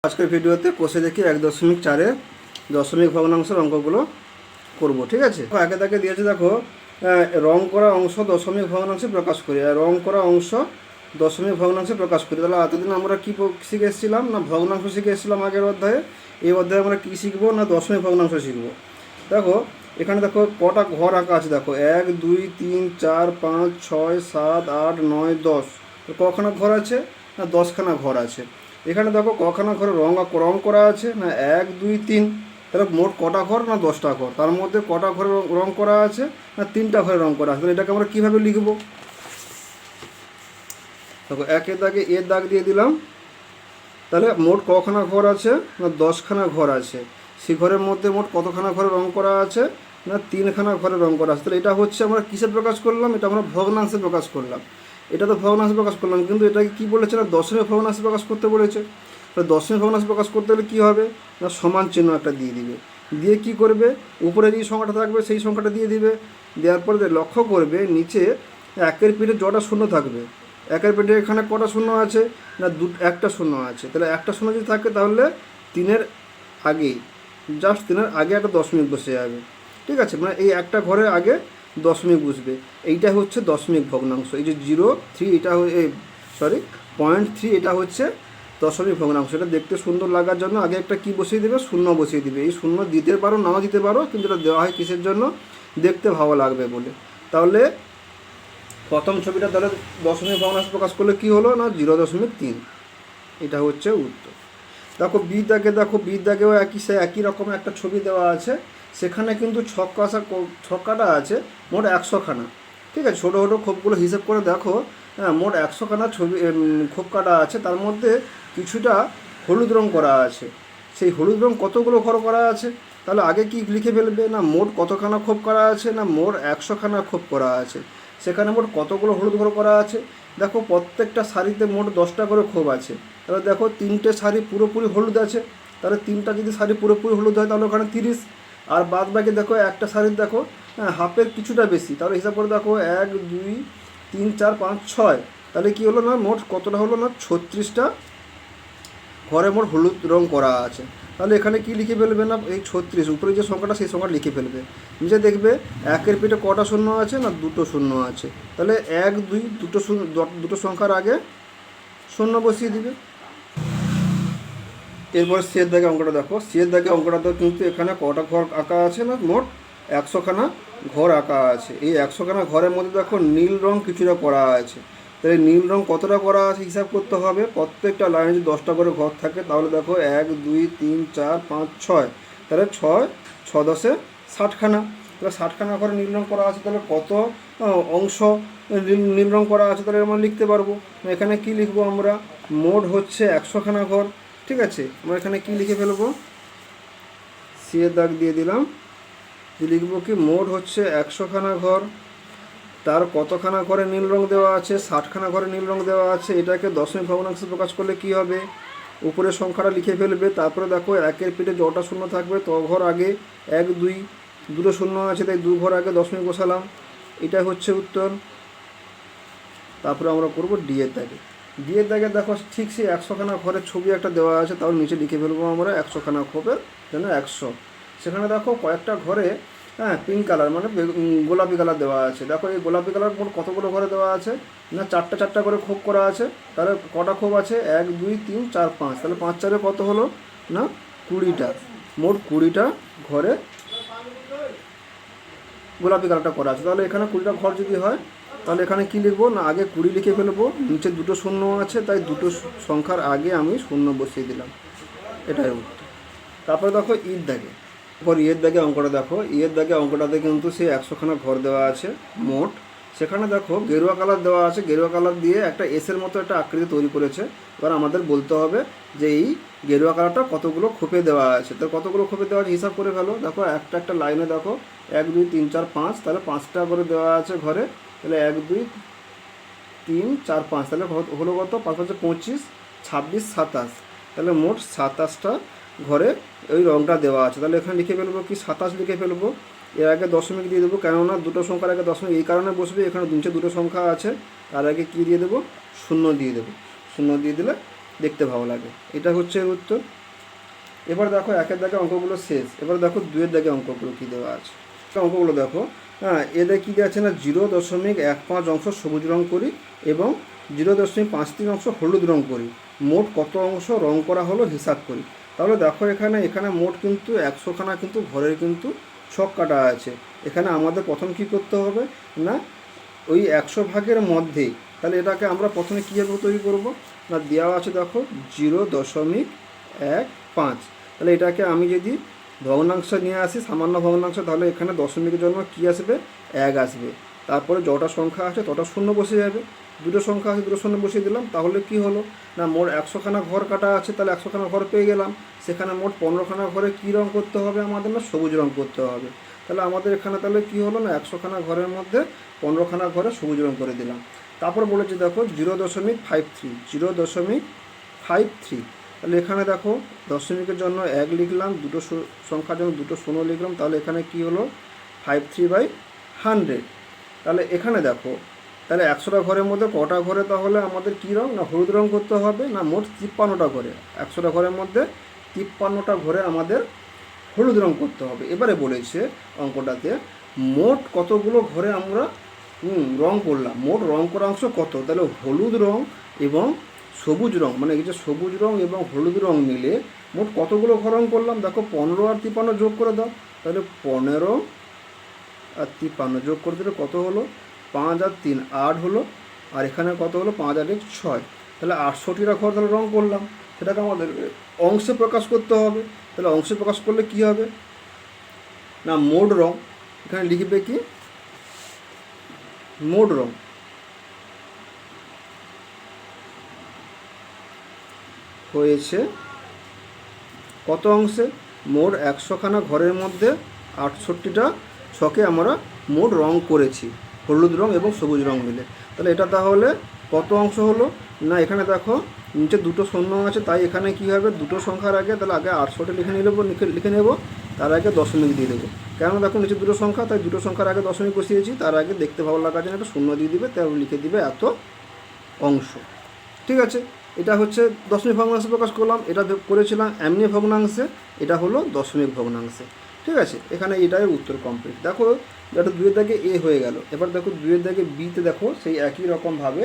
আজকের ভিডিওতে কোষে দেখি 1.4 দশমিক ভগ্নাংশের অঙ্কগুলো করব। ঠিক আছে, একে তাকে দিয়েছে দেখো, রং করা অংশ দশমিক ভগ্নাংশে প্রকাশ করি। আর রং করা অংশ দশমিক ভগ্নাংশে প্রকাশ করি। তাহলে এতদিন আমরা কী শিখে এসেছিলাম? না ভগ্নাংশ শিখে এসেছিলাম আগের অধ্যায়ে। এই অধ্যায়ে আমরা কী শিখবো? না দশমিক ভগ্নাংশ শিখবো। দেখো এখানে দেখো কটা ঘর আঁকা আছে। দেখো 1 2 3 4 5 6 7 8 9 10। কখানা ঘর আছে? না 10খানা ঘর আছে। এখানে দেখো কখানা ঘরে রং করা আছে? না 1 2 3। তাহলে মোট কটা ঘর? না 10টা ঘর। তার মধ্যে কটা ঘরে রং করা আছে? না 3টা ঘরে রং করা আছে। তাহলে এটাকে আমরা কীভাবে লিখব? দেখো একের দাগে এর দাগ দিয়ে দিলাম। তাহলে মোট কখানা ঘর আছে? না 10খানা ঘর আছে। সেই ঘরের মধ্যে মোট কতখানা ঘরে রং করা আছে? না 3খানা ঘরে রং করা আছে। তাহলে এটা হচ্ছে আমরা কিসে প্রকাশ করলাম? এটা আমরা ভগ্নাংশে প্রকাশ করলাম। এটা তো ভগ্নাংশে প্রকাশ করলাম, কিন্তু এটাকে কী বলেছে? না দশমিক ভগ্নাংশে প্রকাশ করতে বলেছে। তাহলে দশমিক ভগ্নাংশে প্রকাশ করতে হলে কী হবে? না সমান চিহ্ন একটা দিয়ে দিবে। দিয়ে কি করবে? উপরে যে সংখ্যাটা থাকবে সেই সংখ্যাটা দিয়ে দিবে। দেওয়ার পরে লক্ষ্য করবে নিচে একের পিঠে জটা শূন্য থাকবে। একের পেটে এখানে কটা শূন্য আছে? না একটা শূন্য আছে। তাহলে একটা শূন্য যদি থাকে তাহলে 3-এর আগেই, জাস্ট 3-এর আগে একটা দশমিক বসে যাবে। ঠিক আছে, মানে এই একটা ঘরের আগে দশমিক বসবে। এইটা হচ্ছে দশমিক ভগ্নাংশ। এই যে 0.3 এটা 0.3 এটা হচ্ছে দশমিক ভগ্নাংশ। এটা দেখতে সুন্দর লাগার জন্য আগে একটা কি বসিয়ে দেবে? শূন্য বসিয়ে দিবে। এই শূন্য দিতে পারো নাও দিতে পারো, কিন্তু এটা দেওয়া হয় কিসের জন্য? দেখতে ভালো লাগবে বলে। তাহলে প্রথম ছবিটা তাহলে দশমিক ভগ্নাংশে প্রকাশ করলে কি হলো? না 0.3। এটা হচ্ছে উত্তর। দেখো বি দাগেও একই রকম একটা ছবি দেওয়া আছে। সেখানে কিন্তু ছক্কাটা আছে মোট 100খানা। ঠিক আছে, ছোটো ছোটো খোপগুলো হিসেব করে দেখো। হ্যাঁ, মোট 100খানা ছবি খোপ কাটা আছে। তার মধ্যে কিছুটা হলুদ রং করা আছে। সেই হলুদ রং কতগুলো ঘর করা আছে? তাহলে আগে কি লিখে ফেলবে? না মোট কতখানা খোপ করা আছে? না মোট 100খানা খোপ করা আছে। সেখানে মোট কতগুলো হলুদ ঘর করা আছে? দেখো প্রত্যেকটা শাড়িতে মোট 10টা করে খোপ আছে। তাহলে দেখো 3টে শাড়ি পুরোপুরি হলুদ আছে। তাহলে 3টা যদি শাড়ি পুরোপুরি হলুদ হয় তাহলে ওখানে 30। আর বাদ বাকি দেখো একটা শাড়ির দেখো হাফের কিছুটা বেশি। তাহলে হিসাব করে দেখো 1 2 3 4 5 6। তাহলে কি হলো? না মোট কতটা হলো? না 36টা ঘরে মোট হলুদ রং করা আছে। তাহলে এখানে কি লিখে ফেলবে? না এই 36 উপরে যে সংখ্যাটা সেই সংখ্যাটা লিখে ফেলবে। নিচে দেখবে একের পেটে কটা শূন্য আছে? না 2টো শূন্য আছে। তাহলে 1 2 দুটো সংখ্যার আগে শূন্য বসিয়ে দিবে। এরপর সিয়ের দাগে অঙ্কটা দেখো। সিয়ের দাগে অঙ্কটাতে কিন্তু এখানে কটা ঘর আঁকা আছে? না মোট 100খানা ঘর আঁকা আছে। এই 100খানা ঘরের মধ্যে দেখো নীল রং কিছুটা করা আছে। তাহলে নীল রং কতটা করা আছে হিসাব করতে হবে। প্রত্যেকটা লাইনে যদি 10টা করে ঘর থাকে তাহলে দেখো 1 2 3 4 5 6। তাহলে 6 10 60খানা। তাহলে 60খানা ঘরে নীল রং করা আছে। তাহলে কত অংশ নীল রং করা আছে? তাহলে আমরা লিখতে পারবো। এখানে কি লিখবো আমরা? মোট হচ্ছে 100খানা ঘর। ঠিক আছে, আমরা এখানে কি লিখে ফেলবো? সিয়ের দাগ দিয়ে দিলাম। লিখবো কি? মোট হচ্ছে 100খানা ঘর। তার কতখানা ঘরে নীল রং দেওয়া আছে? 60খানা ঘরে নীল রং দেওয়া আছে। এটাকে দশমিক ভগ্নাংশে প্রকাশ করলে কি হবে? উপরের সংখ্যাটা লিখে ফেলবে। তারপরে দেখো একের পেটে জটা শূন্য থাকবে তো ঘর আগে 1 2 দুটো শূন্য আছে, তাই 2 ঘর আগে দশমিক বসালাম। এটাই হচ্ছে উত্তর। তারপরে আমরা করব ডি এর দাগে দেখো ঠিক সেই 100খানা ঘরের ছবি একটা দেওয়া আছে। তাহলে নিচে লিখে ফেলবো আমরা 100খানা খোপের জন্য 100। সেখানে দেখো কয়েকটা ঘরে পিঙ্ক কালার মানে গোলাপি কালার দেওয়া আছে। দেখো এই গোলাপি কালার মোট কতগুলো ঘরে দেওয়া আছে? না 4টা করে খোপ করা আছে। তাহলে কটা খোপ আছে? 1 2 3 4 5। তাহলে 5 4 কত হলো? না 20টা। মোট 20টা ঘরে গোলাপি কালারটা করা আছে। তাহলে এখানে 20টা ঘর যদি হয় তাহলে এখানে কি লিখবো? না আগে 20 লিখে ফেলবো। নিচে দুটো শূন্য আছে, তাই দুটো সংখ্যার আগে আমি শূন্য বসিয়ে দিলাম। এটাই উত্তর। তারপরে দেখো ইয়ের দাগে। এরপর ইয়ের দাগে অঙ্কটা দেখো। ইয়ের দাগে অঙ্কটাতে কিন্তু সেই 100খানা ঘর দেওয়া আছে মোট। সেখানে দেখো গেরুয়া কালার দেওয়া আছে। গেরুয়া কালার দিয়ে একটা এসের মতো একটা আকৃতি তৈরি করেছে। এবার আমাদের বলতে হবে যে এই গেরুয়া কালারটা কতগুলো খোপে দেওয়া আছে। তাহলে কতগুলো খোপে দেওয়া আছে হিসাব করে ফেলো। দেখো একটা লাইনে দেখো 1 2 3 4 5। তাহলে 5টা করে দেওয়া আছে ঘরে। তাহলে 1 2 3 4 5। তাহলে হলো কত? 5 5 25 26 27। তাহলে মোট 27টা ঘরে ওই রঙটা দেওয়া আছে। তাহলে এখানে লিখে ফেলবো কি? 27 লিখে ফেলবো। এর আগে দশমিক দিয়ে দেবো, কেননা দুটো সংখ্যার আগে দশমিক এই কারণে বসবে। এখানে নিচে দুটো সংখ্যা আছে, তার আগে কী দিয়ে দেবো? শূন্য দিয়ে দেবো। শূন্য দিয়ে দিলে দেখতে ভালো লাগে। এটা হচ্ছে এর উত্তর। এবার দেখো একের দাগে অঙ্কগুলো শেষ, এবার দেখো দুয়ের দাগে অঙ্কগুলো কী দেওয়া আছে। অঙ্কগুলো দেখো, হ্যাঁ এদের কী দেওয়া আছে না 0.15 অংশ সবুজ রং করি এবং 0.53 অংশ হলুদ রং করি, মোট কত অংশ রং করা হলো হিসাব করি। তাহলে দেখো এখানে মোট কিন্তু 100খানা কিন্তু ঘরের কিন্তু ছক কাটা আছে। এখানে আমাদের প্রথম কী করতে হবে না ওই 100 ভাগের মধ্যে, তাহলে এটাকে আমরা প্রথমে কীভাবে তৈরি করব না দেওয়া আছে দেখো 0.15, তাহলে এটাকে আমি যদি ভগ্নাংশ নিয়ে আসি সামান্য ভগ্নাংশ, তাহলে এখানে দশমিকের জন্য কী আসবে 1 আসবে, তারপরে যটা সংখ্যা আছে তটা শূন্য বসে যাবে, দুটো সংখ্যা আছে দুটো শূন্য বসিয়ে দিলাম, তাহলে কি হলো না মোট 100খানা ঘর কাটা আছে, তাহলে 100খানা ঘর পেয়ে গেলাম। সেখানে মোট 15খানা ঘরে কী রং করতে হবে আমাদের না সবুজ রং করতে হবে। তাহলে আমাদের এখানে তাহলে কী হলো না 100খানা ঘরের মধ্যে 15খানা ঘরে সবুজ রং করে দিলাম। তারপর বলেছে দেখো 0.53, 0.53, তাহলে এখানে দেখো দশমিকের জন্য 1 লিখলাম, দুটো সংখ্যার জন্য দুটো শূন্য লিখলাম, তাহলে এখানে কি হলো 53/100। তাহলে এখানে দেখো তাহলে 100টা ঘরের মধ্যে কটা ঘরে তাহলে আমাদের কী রং না হলুদ রং করতে হবে না মোট 53টা ঘরে, 100টা ঘরের মধ্যে 53টা ঘরে আমাদের হলুদ রং করতে হবে। এবারে বলেছে অঙ্কটাতে মোট কতগুলো ঘরে আমরা রং করলাম, মোট রং করা অংশ কত, তাহলে হলুদ রং এবং সবুজ রং মানে এই যে সবুজ রং এবং হলুদ রং মিলে মোট কতগুলো ঘর রং করলাম। দেখো 15 আর 53 যোগ করে দাও, তাহলে 15 আর 53 যোগ করে দিলে কত হলো 5 আর 3 8 হলো, আর এখানে কত হলো 5 আর 1 6, তাহলে 68টা ঘর তাহলে রং করলাম। সেটাকে আমাদের অংশে প্রকাশ করতে হবে। তাহলে অংশে প্রকাশ করলে কি হবে না মোট রং, এখানে লিখবে কি মোট রং হয়েছে কত অংশে, মোট 100খানা ঘরের মধ্যে 68টা ছকে আমরা মোট রং করেছি হলুদ রং এবং সবুজ রং মিলে। তাহলে এটা তাহলে কত অংশ হলো না এখানে দেখো নিচে দুটো শূন্য আছে, তাই এখানে কী হবে দুটো সংখ্যার আগে তাহলে আগে 68 লিখে নেব, তার আগে দশমিক দিয়ে দেবো। কেন দেখো নিচে দুটো সংখ্যা, তাই দুটো সংখ্যার আগে দশমিক বসিয়েছি, তার আগে দেখতে ভালো লাগার জন্য একটা শূন্য দিয়ে দিবে, তাই লিখে দিবে এত অংশ। ঠিক আছে, এটা হচ্ছে দশমিক ভগ্নাংশে প্রকাশ করলাম, এটা করেছিলাম এমনি ভগ্নাংশে, এটা হলো দশমিক ভগ্নাংশে। ঠিক আছে, এখানে এটাই উত্তর কমপ্লিট। দেখো এটা দুয়ের দাগে এ হয়ে গেল। এবার দেখো দুয়ের দাগে বিতে দেখো সেই একই রকমভাবে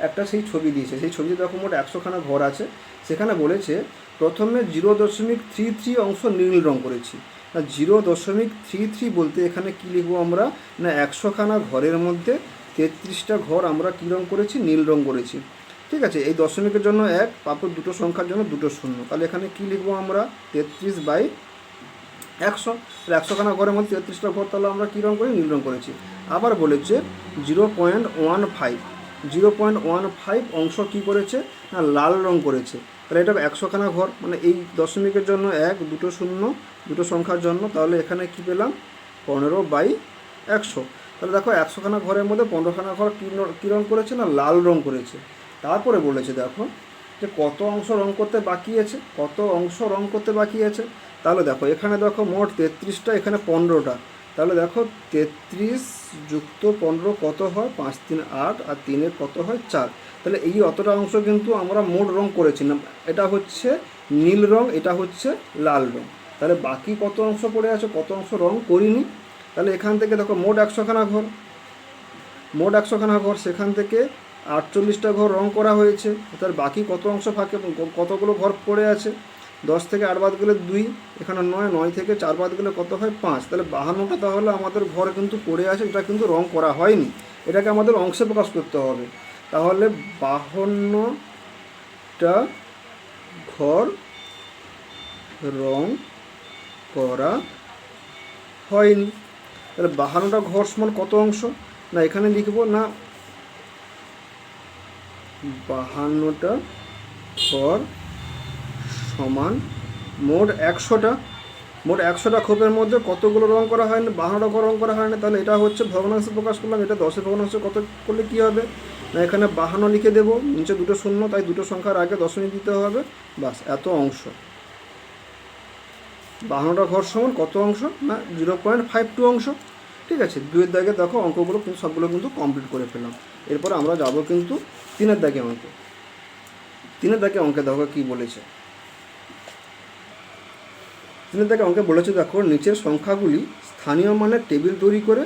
একটা সেই ছবি দিয়েছে, সেই ছবিতে দেখো মোট 100খানা ঘর আছে। সেখানে বলেছে প্রথমে 0.33 অংশ নীল রং করেছি। না 0.33 বলতে এখানে কী লিখবো আমরা না 100খানা ঘরের মধ্যে 33টা ঘর আমরা কী রং করেছি নীল রং করেছি। ঠিক আছে, এই দশমিকের জন্য 1, তারপর দুটো সংখ্যার জন্য দুটো শূন্য, তাহলে এখানে কী লিখবো আমরা 33/100, তাহলে 100খানা ঘরের মধ্যে 33টা ঘর তাহলে আমরা কী রং করি নীল রং করেছি। আবার বলেছে 0.15 অংশ কী করেছে না লাল রং করেছে, তাহলে এটা 100খানা ঘর মানে এই দশমিকের জন্য 1, দুটো শূন্য দুটো সংখ্যার জন্য, তাহলে এখানে কী পেলাম 15/100। তাহলে দেখো 100খানা ঘরের মধ্যে 15খানা ঘর কী রং করেছে না লাল রং করেছে। তারপরে বলেছে দেখো যে কত অংশ রং করতে বাকি আছে, কত অংশ রং করতে বাকি আছে। তাহলে দেখো এখানে দেখো মোট 33টা, এখানে 15টা, তাহলে দেখো 33 যুক্ত 15 কত হয় 5 3 8, আর 3 কত হয় 4, তাহলে এই অতটা অংশ কিন্তু আমরা মোট রং করেছিলাম। এটা হচ্ছে নীল রং, এটা হচ্ছে লাল রং, তাহলে বাকি কত অংশ পড়ে আছে, কত অংশ রং করিনি। তাহলে এখান থেকে দেখো মোট 100খানা ঘর, মোট 100খানা ঘর, সেখান থেকে 48টা ঘর রং করা হয়েছে, তার বাকি কত অংশ ফাঁকে কতগুলো ঘর পড়ে আছে, 10 থেকে 8 বাদ গেলে 2, এখানে 9, 9 থেকে 4 বাদ গেলে কত হয় 5, তাহলে 52টা তাহলে আমাদের ঘর কিন্তু পড়ে আছে, এটা কিন্তু রং করা হয়নি, এটাকে আমাদের অংশে প্রকাশ করতে হবে। তাহলে 52টা ঘর রং করা হয়নি। তাহলে 52টা ঘর সমান কত অংশ না এখানে লিখব না 52টা ঘর সমান মোট 100টা, মোট 100টা খোপের মধ্যে কতগুলো রং করা হয়নি 52টা ঘর রং করা হয়নি। তাহলে এটা হচ্ছে ভগ্নাংশে প্রকাশ করলাম, এটা 10এর ভগ্নাংশে কত করলে কী হবে না এখানে 52 লিখে দেবো, নিচে দুটো শূন্য, তাই দুটো সংখ্যার আগে দশমিক দিতে হবে, বাস এত অংশ। 52টা ঘর সমান কত অংশ না 0.52 অংশ। ঠিক আছে, দুয়ের দাগে দেখো অঙ্কগুলো কিন্তু সবগুলো কিন্তু কমপ্লিট করে ফেলাম। এরপর আমরা যাব কিন্তু 3এর দাগে অঙ্ক। 3 দাগে অঙ্কে দেখো কী বলেছে। 3 দাগে অঙ্কে বলেছে দেখো, নিচের সংখ্যাগুলি স্থানীয় মানের টেবিল তৈরি করে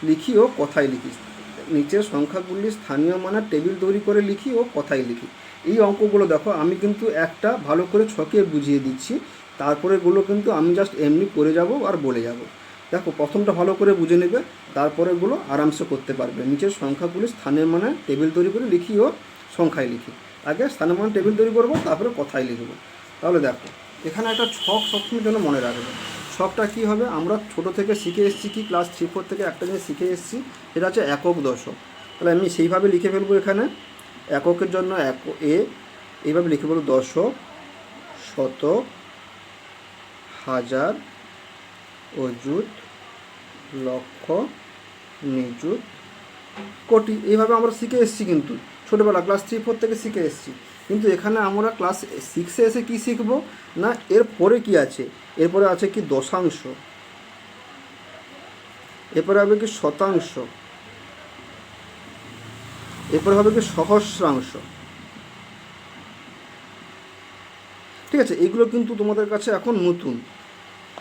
লিখি ও কথায় লিখি। নিচের সংখ্যাগুলি স্থানীয় মানের টেবিল তৈরি করে লিখি ও কথায় লিখি। এই অঙ্কগুলো দেখো আমি কিন্তু একটা ভালো করে ছকে বুঝিয়ে দিচ্ছি, তারপরেগুলো কিন্তু আমি জাস্ট এমনি করে যাব আর বলে যাব। দেখো প্রথমটা ভালো করে বুঝে নেবে, তারপরেগুলো আরামসে করতে পারবে। নিচের সংখ্যাগুলি স্থানীয় মানে টেবিল তৈরি করে লিখি ও সংখ্যায় লিখি। আগে স্থানীয় মানে টেবিল তৈরি করবো, তারপরে কথায় লিখব। তাহলে দেখো এখানে একটা ছক সবসময়ের জন্য মনে রাখবে। ছকটা কী হবে, আমরা ছোটো থেকে শিখে এসেছি কি, ক্লাস 3-4 থেকে একটা জিনিস শিখে এসেছি, সেটা হচ্ছে একক দশক। তাহলে আমি সেইভাবে লিখে ফেলবো। এখানে এককের জন্য এইভাবে লিখে ফেলবো, দশক, শতক, হাজার, অযুত, লক্ষ, নিযুত, কোটি। এইভাবে আমরা শিখে এসেছি, কিন্তু ছোটোবেলা ক্লাস 3-4 থেকে শিখে এসেছি। কিন্তু এখানে আমরা ক্লাস 6-এ এসে কী শিখবো না, এর পরে কী আছে, এরপরে আছে কি দশাংশ, এরপরে হবে কি শতাংশ, এরপরে হবে কি সহস্রাংশ। ঠিক আছে, এগুলো কিন্তু তোমাদের কাছে এখন নতুন,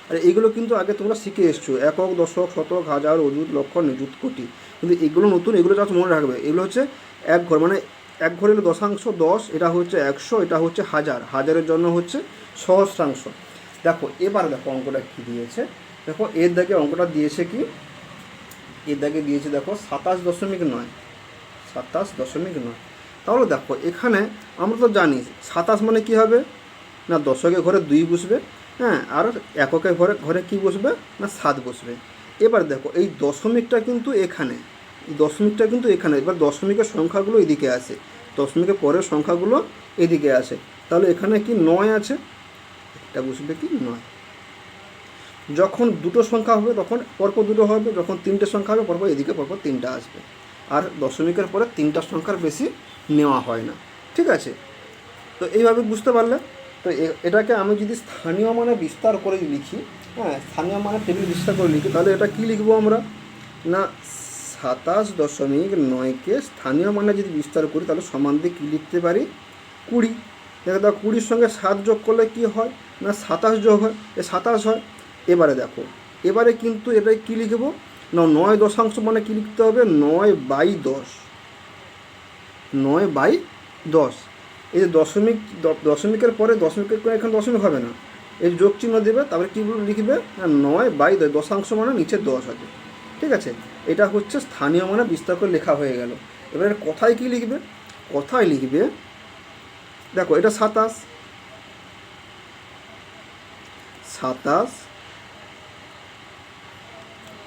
আর এগুলো কিন্তু আগে তোমরা শিখে এসছো, একক, দশক, শতক, হাজার, অযুত, লক্ষ, নিযুত, কোটি। কিন্তু এগুলো নতুন, এগুলো জাস্ট মনে রাখবে। এগুলো হচ্ছে এক ঘর, মানে এক ঘরে হলো দশাংশ 10, এটা হচ্ছে 100, এটা হচ্ছে হাজার, হাজারের জন্য হচ্ছে সহস্রাংশ। দেখো এবার দেখো অঙ্কটা কী দিয়েছে। দেখো এর দাগে অঙ্কটা দিয়েছে কি, এর দাগে দিয়েছে দেখো 27.9, 27.9। তাহলে দেখো এখানে আমরা তো জানি 27 মানে কী হবে না, দশকের ঘরে 2 বসবে, হ্যাঁ, আর এককের ঘরে ঘরে কী বসবে না, 7 বসবে। এবার দেখো এই দশমিকটা কিন্তু এখানে, এই দশমিকটা কিন্তু এখানে। এবার দশমিকের সংখ্যাগুলো এদিকে আসে, দশমিকের পরের সংখ্যাগুলো এদিকে আসে। তাহলে এখানে কি 9 আছে, এটা বসবে কি 9। যখন দুটো সংখ্যা হবে তখন পরপর দুটো হবে, যখন 3টে সংখ্যা হবে পরপর এদিকে পরপর 3টা আসবে। আর দশমিকের পরে 3টা সংখ্যার বেশি নেওয়া হয় না। ঠিক আছে, তো এইভাবে বুঝতে পারলে। তো এটাকে আমি যদি স্থানীয় মানে বিস্তার করে লিখি, হ্যাঁ, স্থানীয় মানে টেবিল বিস্তার করে লিখি, তাহলে এটা কী লিখবো আমরা না, 27.9কে স্থানীয় মানে যদি বিস্তার করি তাহলে সমান দিয়ে কী লিখতে পারি, 20। দেখো 20-র সঙ্গে 7 যোগ করলে কী হয় না, 27 যোগ হয়, 27 হয়। এবারে দেখো, এবারে কিন্তু এটাই কী লিখবো না, 9 দশাংশ মানে কী লিখতে হবে, 9/10, 9/10। এই যে দশমিকের পরে দশমিকের করে এখানে দশমিক হবে না, এর যোগ চিহ্ন দেবে, তারপরে কী লিখবে না, 9/10, দশাংশ মানে নিচে 10 আছে। ঠিক আছে, এটা হচ্ছে স্থানীয় মানে বিস্তার করে লেখা হয়ে গেল। এবারে কথায় কী লিখবে, কথায় লিখবে দেখো এটা 27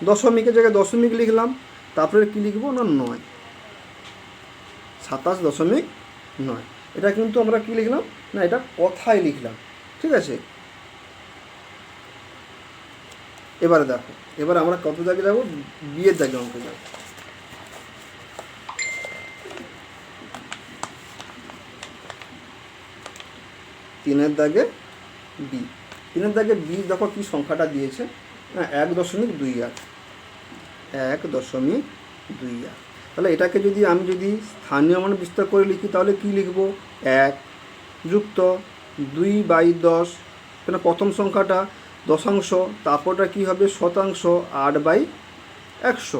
দশমিকের জায়গায় দশমিক লিখলাম, তারপরে কী লিখবো না, 9, 27.9। এটা কিন্তু আমরা কী লিখলাম না, এটা কথায় লিখলাম। ঠিক আছে, এবারে দেখো, এবার আমরা কত দাগে যাবো, বিয়ের দাগে অঙ্কে যাবো। 3-এর দাগে বি। 3-এর দাগে বি দেখো কী সংখ্যাটা দিয়েছে না, 1.28, 1.28। তাহলে এটাকে যদি আমি যদি স্থানীয় মানে বিস্তার করে লিখি তাহলে কী লিখব, 1 যুক্ত 2/10, কেন প্রথম সংখ্যাটা দশাংশ, তারপরটা কী হবে শতাংশ, 8/100।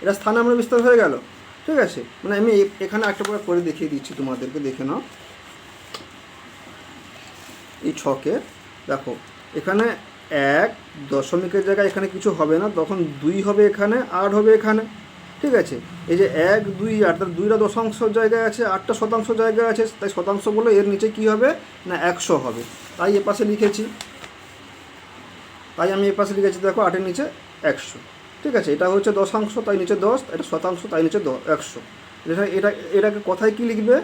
এটা স্থানীয় মানে বিস্তার হয়ে গেল। ঠিক আছে, মানে আমি এখানে একটা করে দেখিয়ে দিচ্ছি তোমাদেরকে, দেখে নাও। এই ছকে দেখো এখানে 1 দশমিকের জায়গায় এখানে কিছু হবে না, তখন 2 হবে এখানে, 8 হবে এখানে। ঠিক আছে, এই যে 1, 2, 8, তার 2টা দশাংশ জায়গায় আছে, 8টা শতাংশ জায়গায় আছে, তাই শতাংশ বলে এর নিচে কী হবে না, 100 হবে। তাই এ পাশে লিখেছি, তাই আমি এ পাশে লিখেছি দেখো 8-এর নিচে 100। ঠিক আছে, এটা হচ্ছে দশাংশ, তাই নিচে 10, এটা শতাংশ, তাই নিচে 100। এটাকে কথায় কী লিখবে,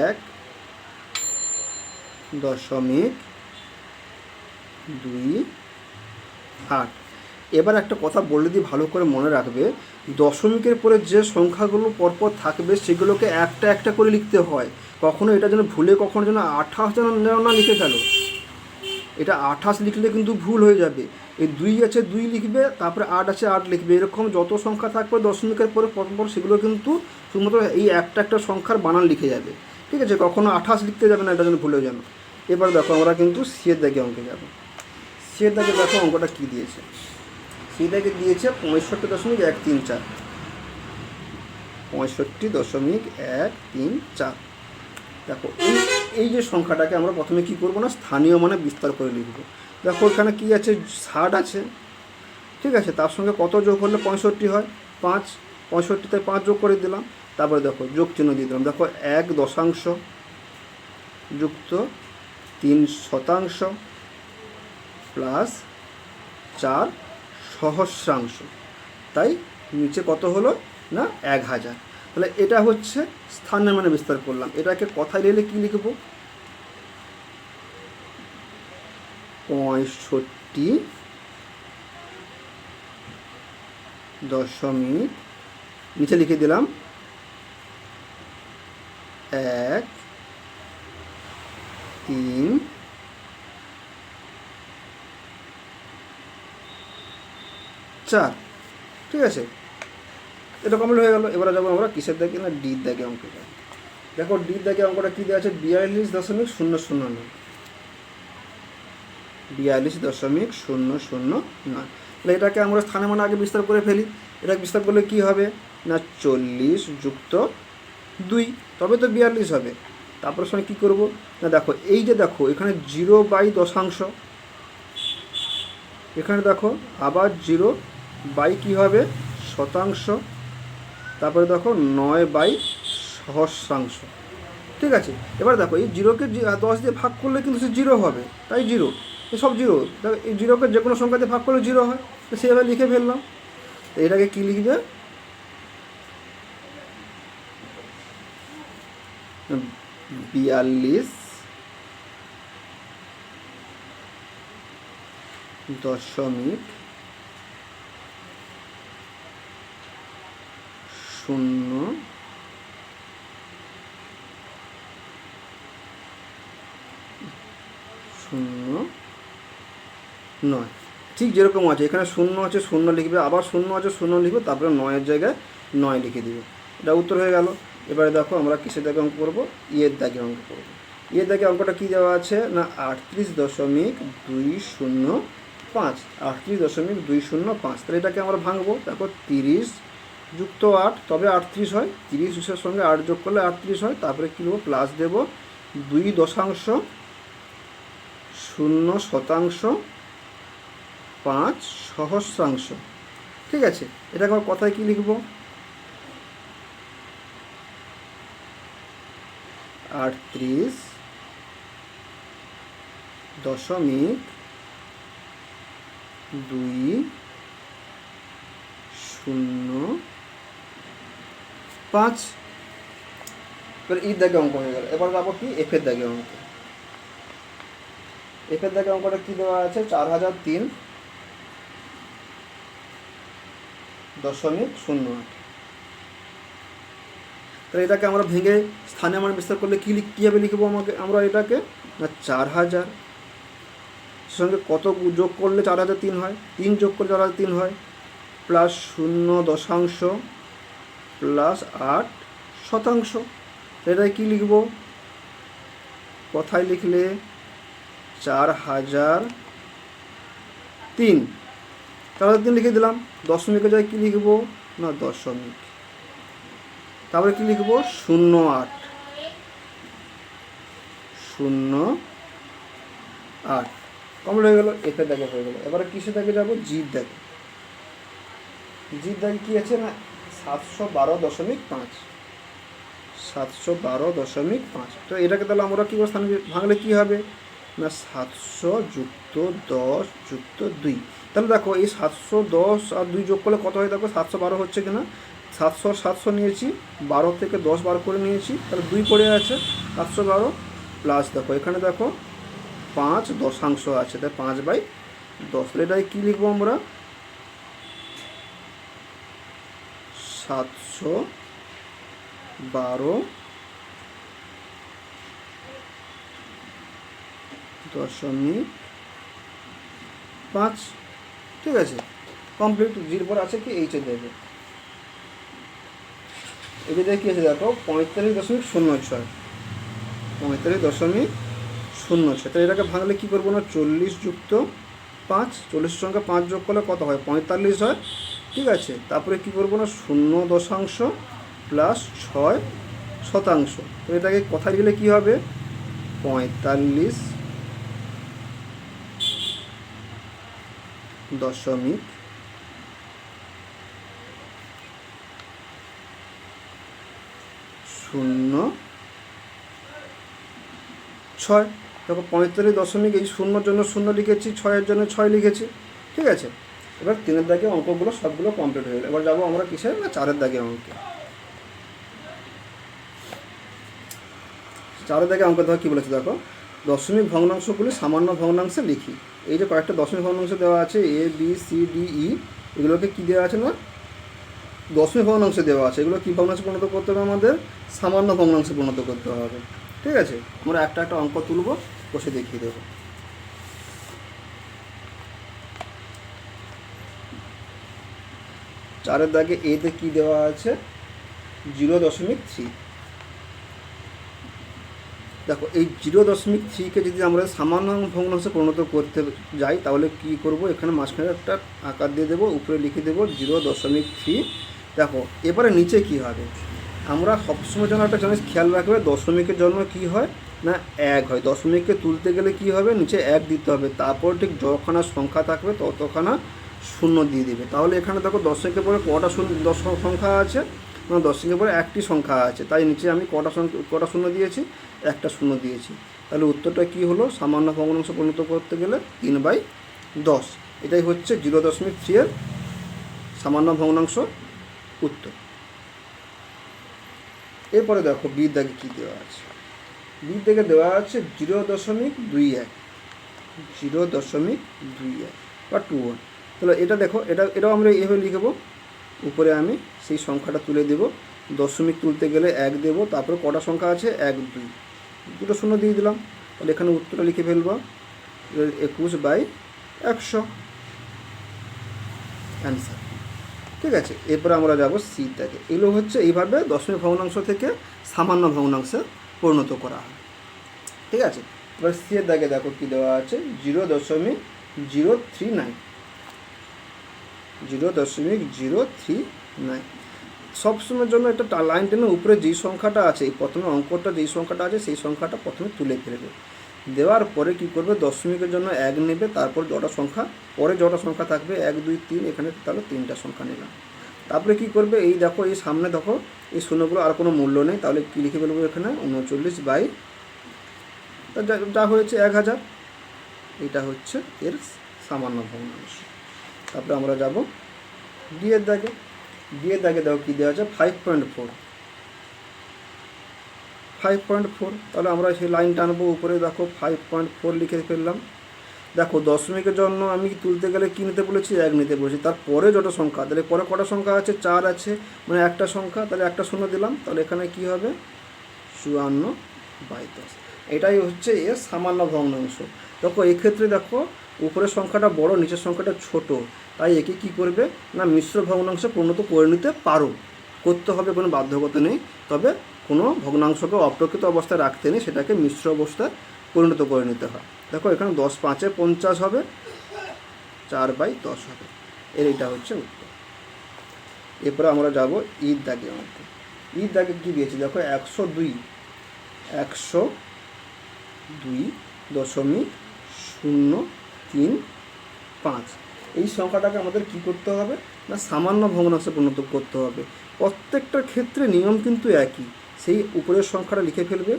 1.28। এবার একটা কথা বলে দিই, ভালো করে মনে রাখবে, দশমিকের পরে যে সংখ্যাগুলো পরপর থাকবে সেগুলোকে একটা একটা করে লিখতে হয়। কখনো এটা যেন ভুলে কখনো যেন 28 যেন না লিখে ফেলো, এটা 28 লিখলে কিন্তু ভুল হয়ে যাবে। এই 2 আছে 2 লিখবে, তারপরে 8 আছে 8 লিখবে। এরকম যত সংখ্যা থাকবে দশমিকের পরে পরপর সেগুলো কিন্তু শুধুমাত্র এই একটা একটা সংখ্যার বানান লিখে যাবে। ঠিক আছে, কখনো 28 লিখতে যাবে না, এটা যেন ভুলে যেন। এবার দেখো আমরা কিন্তু সিয়ের দাগে অঙ্কে যাব। সিয়ের দাগে দেখো অঙ্কটা কী দিয়েছে। সি দাগে দিয়েছে 65.134, 65.134। দেখো এই যে সংখ্যাটাকে আমরা প্রথমে কি করব না, স্থানীয় মানে বিস্তার করে লিখব। দেখো এখানে কি আছে, 60 আছে, ঠিক আছে, তার সঙ্গে কত যোগ করলে 65 হয়, 5, 65তে 5 যোগ করে দিলাম। তারপরে দেখো যোগ চিহ্ন দিয়ে দিলাম। দেখো 1 দশাংশ যুক্ত 3 শতাংশ প্লাস 4 সহস্রাংশ, তাই নিচে কত হলো না 1000। তাহলে এটা হচ্ছে স্থানের মানে বিস্তার করলাম। এটাকে কথায় নিলে কী লিখব, 65 নিচে লিখে দিলাম 1 3 4, ঠিক আছে, এটা কমপ্লিট হয়ে গেল। এবারে যাবো আমরা কিসের দাগে না ডির দাগে অঙ্কে যাব। দেখো ডির দাগে অঙ্কটা কী দেওয়া আছে, 42.009, 42.009। তাহলে এটাকে আমরা স্থানে মানে আগে বিস্তার করে ফেলি। এটা বিস্তার করলে কি হবে না 40 যুক্ত 2, তবে তো 42 হবে। তারপর সঙ্গে কী করবো না, দেখো এই যে দেখো এখানে 0/দশাংশ, এখানে দেখো আবার 0/, কী হবে শতাংশ, তারপরে দেখো 9/সহস্রাংশ, ঠিক আছে। এবার দেখো এই 0কে 10 দিয়ে ভাগ করলে কিন্তু সে 0 হবে, তাই 0, সব 0। দেখো এই 0কে যে কোনো সংখ্যা দিয়ে ভাগ করলে 0 হয়, তো সেভাবে লিখে ফেললাম। তো এটাকে কী লিখবে, 42.009, ঠিক যেরকম আছে এখানে 0 আছে 0 লিখবে, আবার 0 আছে 0 লিখবে, তারপরে 9-এর জায়গায় 9 লিখে দিবে। এটা উত্তর হয়ে গেল। এবারে দেখো আমরা কিসের দাগে অঙ্ক করবো, ইয়ের দাগে অঙ্ক করবো। ইয়ের দাগে অঙ্কটা কী দেওয়া আছে না 38.205, 38.205। তাহলে এটাকে আমরা ভাঙবো। দেখো 30 যুক্ত 8, তবে 38 হয়, 30 সঙ্গে 8 যোগ করলে 38 হয়। তারপরে কী দেবো, প্লাস দেবো 2 দশাংশ 0 শতাংশ 5 সহস্রাংশ, ঠিক আছে। এটাকে আমার কথায় কী লিখব, 38.205। এবার ইর দাগে অঙ্ক হয়ে গেল। এবার যাবো কি এফের দাগে অঙ্ক। এফের দাগে অঙ্কটা কী দেওয়া আছে, 4003.08। তাহলে এটাকে আমরা ভেঙে স্থানে মান বিস্তার করলে কীভাবে লিখবো আমরা এটাকে না 4000 সঙ্গে কত যোগ করলে 4003 হয়, 3 যোগ করলে 4003 হয়, প্লাস 0 দশাংশ প্লাস 8 শতাংশ। এটাই কী লিখব, কথায় লিখলে 4003, 4003 লিখে দিলাম। দশমিকের জায়গায় কী লিখব না দশমিক, তারপরে কী লিখব 08, কমপ্লিট হয়ে গেল। এফের দাগে হয়ে গেল। এবারে কিসের দাগে যাবো, জির দাগে। জির দাগে কী আছে না 712.5, 712.5। তো এটাকে তাহলে আমরা কী করে স্থান ভাঙলে কী হবে না 700 যুক্ত 10 যুক্ত 2। তাহলে দেখো এই 710 আর 2 যোগ করলে কত হয়, দেখো 712 হচ্ছে কিনা, 700 নিয়েছি, 12 থেকে 10 বার করে নিয়েছি, তাহলে 2 পড়ে আছে, 712 প্লাস দেখো এখানে দেখো 5 দশাংশ আছে, তাই 5/10। এটাই কী লিখবো আমরা 712.5, ঠিক আছে, কমপ্লিট। জির পর আছে কি এইচের দেবে, এই যে কী আছে দেখো 45.06, 45.06। তাহলে এটাকে ভাঙলে কী করবো না, 40 যুক্ত 5, 40 সঙ্গে 5 যোগ করলে কত হয়, 45 হয়। ঠিক আছে, তারপরে কী করবো না, 0.6 প্লাস 6%। তো এটাকে কথায় গেলে কী হবে, 45.06। দেখো 45 দশমিক, এই শূন্যর জন্য 0 লিখেছি, 6-এর জন্য 6 লিখেছি। ঠিক আছে, এবার 3-এর দাগে অঙ্কগুলো সবগুলো কমপ্লিট হয়ে গেল। এবার যাবো আমরা কিসের না, 4-এর দাগে অঙ্কে। 4-এর দাগে অঙ্ক দেখো কী বলেছে, দেখো দশমিক ভগ্নাংশগুলি সামান্য ভগ্নাংশে লিখি। এই যে কয়েকটা দশমিক ভগ্নাংশ দেওয়া আছে, ABCDE, এগুলোকে কী দেওয়া আছে না, দশমিক ভগ্নাংশে দেওয়া আছে। এগুলো কী ভগ্নাংশে পরিণত করতে হবে, আমাদের সামান্য ভগ্নাংশে পরিণত করতে হবে। ঠিক আছে, আমরা একটা একটা অঙ্ক তুলব, বসে দেখিয়ে দেবো। 4-এর দাগে এতে কী দেওয়া আছে, 0.3। দেখো এই 0.3কে যদি আমরা সামান্য ভগ্নাংশে পরিণত করতে যাই, তাহলে কী করব, এখানে মাঝখানে একটা আকার দিয়ে দেবো, উপরে লিখে দেবো 0.3। দেখো এবারে নিচে কি হবে, আমরা সবসময় যেন একটা জিনিস খেয়াল রাখবে, দশমিকের জন্য কি হয় না 1 হয়। দশমিককে তুলতে গেলে কি হবে, নিচে 1 দিতে হবে, তারপর ঠিক যতখানা সংখ্যা থাকবে ততখানা 0 দিয়ে দিবে। তাহলে এখানে দেখো দশমিকের পরে কটা সংখ্যা আছে, না দশমিকের পরে একটি সংখ্যা আছে, তাই নিচে আমি কটা শূন্য দিয়েছি, একটা 0 দিয়েছি। তাহলে উত্তরটা কি হলো, সামান্য ভগ্নাংশ পরিণত করতে গেলে 3/10। এটাই হচ্ছে 0.3 এর সামান্য ভগ্নাংশ উত্তর। এরপরে দেখো বির দাগে কী দেওয়া আছে, বির দাগে দেওয়া আছে 0.21, 0.21 বা 21। তাহলে এটা দেখো, এটাও আমরা এভাবে লিখব, উপরে আমি সেই সংখ্যাটা তুলে দেব, দশমিক তুলতে গেলে 1 দেব, তারপরে কটা সংখ্যা আছে, 1 2, দুটো 0 দিয়ে দিলাম। তাহলে এখানে উত্তরটা লিখে ফেলবো, 21/100 অ্যান্সার। ঠিক আছে, এরপরে আমরা যাব সি দাগে। এগুলো হচ্ছে এইভাবে দশমিক ভগ্নাংশ থেকে সামান্য ভগ্নাংশে পরিণত করা হয়। ঠিক আছে, এবার সি এর দাগে দেখো কী দেওয়া আছে, 0.039, 0.039। সবসময়ের জন্য একটা লাইন টেনে উপরে যেই সংখ্যাটা আছে, এই প্রথমে অঙ্কটা যেই সংখ্যাটা আছে সেই সংখ্যাটা প্রথমে তুলে ফেলবে, দেওয়ার পরে কী করবে, দশমিকের জন্য 1 নেবে, তারপর যটা সংখ্যা পরে যটা সংখ্যা থাকবে 1 2 3, এখানে তাহলে 3টা সংখ্যা নিলাম। তারপরে কী করবে, এই দেখো এই সামনে দেখো এই শূন্যগুলো আর কোনো মূল্য নেই, তাহলে কী লিখে ফেলবো এখানে 39 যা হয়েছে 1000। এটা হচ্ছে এর সামান্য ভগ্নাংশ। তারপরে আমরা যাব ডি এর দাগে। ডি এর দাগে দেখো কী দেওয়া আছে, 5.4, 5.4। তাহলে আমরা সেই লাইন টানবো, উপরে দেখো 5.4 লিখে ফেললাম। দেখো দশমিকের জন্য আমি তুলতে গেলে কী নিতে বলেছি, 1 নিতে বলেছি, তারপরে যত সংখ্যা, তাহলে পরে কটা সংখ্যা আছে, 4 আছে, মানে একটা সংখ্যা, তাহলে একটা 0 দিলাম। তাহলে এখানে কী হবে, 54/10। এটাই হচ্ছে এর সামান্য ভগ্নাংশ। দেখো এক্ষেত্রে দেখো উপরের সংখ্যাটা বড়, নিচের সংখ্যাটা ছোট, তাই একে কী করবে না মিশ্র ভগ্নাংশে পরিণত করে নিতে পারো, করতে হবে কোনো বাধ্যকতা নেই, তবে কোনো ভগ্নাংশকে অপ্রকৃত অবস্থায় রাখতে নেই, সেটাকে মিশ্র অবস্থায় পরিণত করে নিতে হয়। দেখো এখানে 10 5 50 হবে, 4/10 হবে, এটা হচ্ছে উত্তর। এরপরে আমরা যাব ঈদ দাগে অঙ্ক। ঈদ দাগে কী দিয়েছি দেখো, 102.035। এই সংখ্যাটাকে আমাদের কি করতে হবে না সামান্য ভগ্নাংশে পরিণত করতে হবে। প্রত্যেকটার ক্ষেত্রে নিয়ম কিন্তু একই, সেই উপরের সংখ্যাটা লিখে ফেলবে।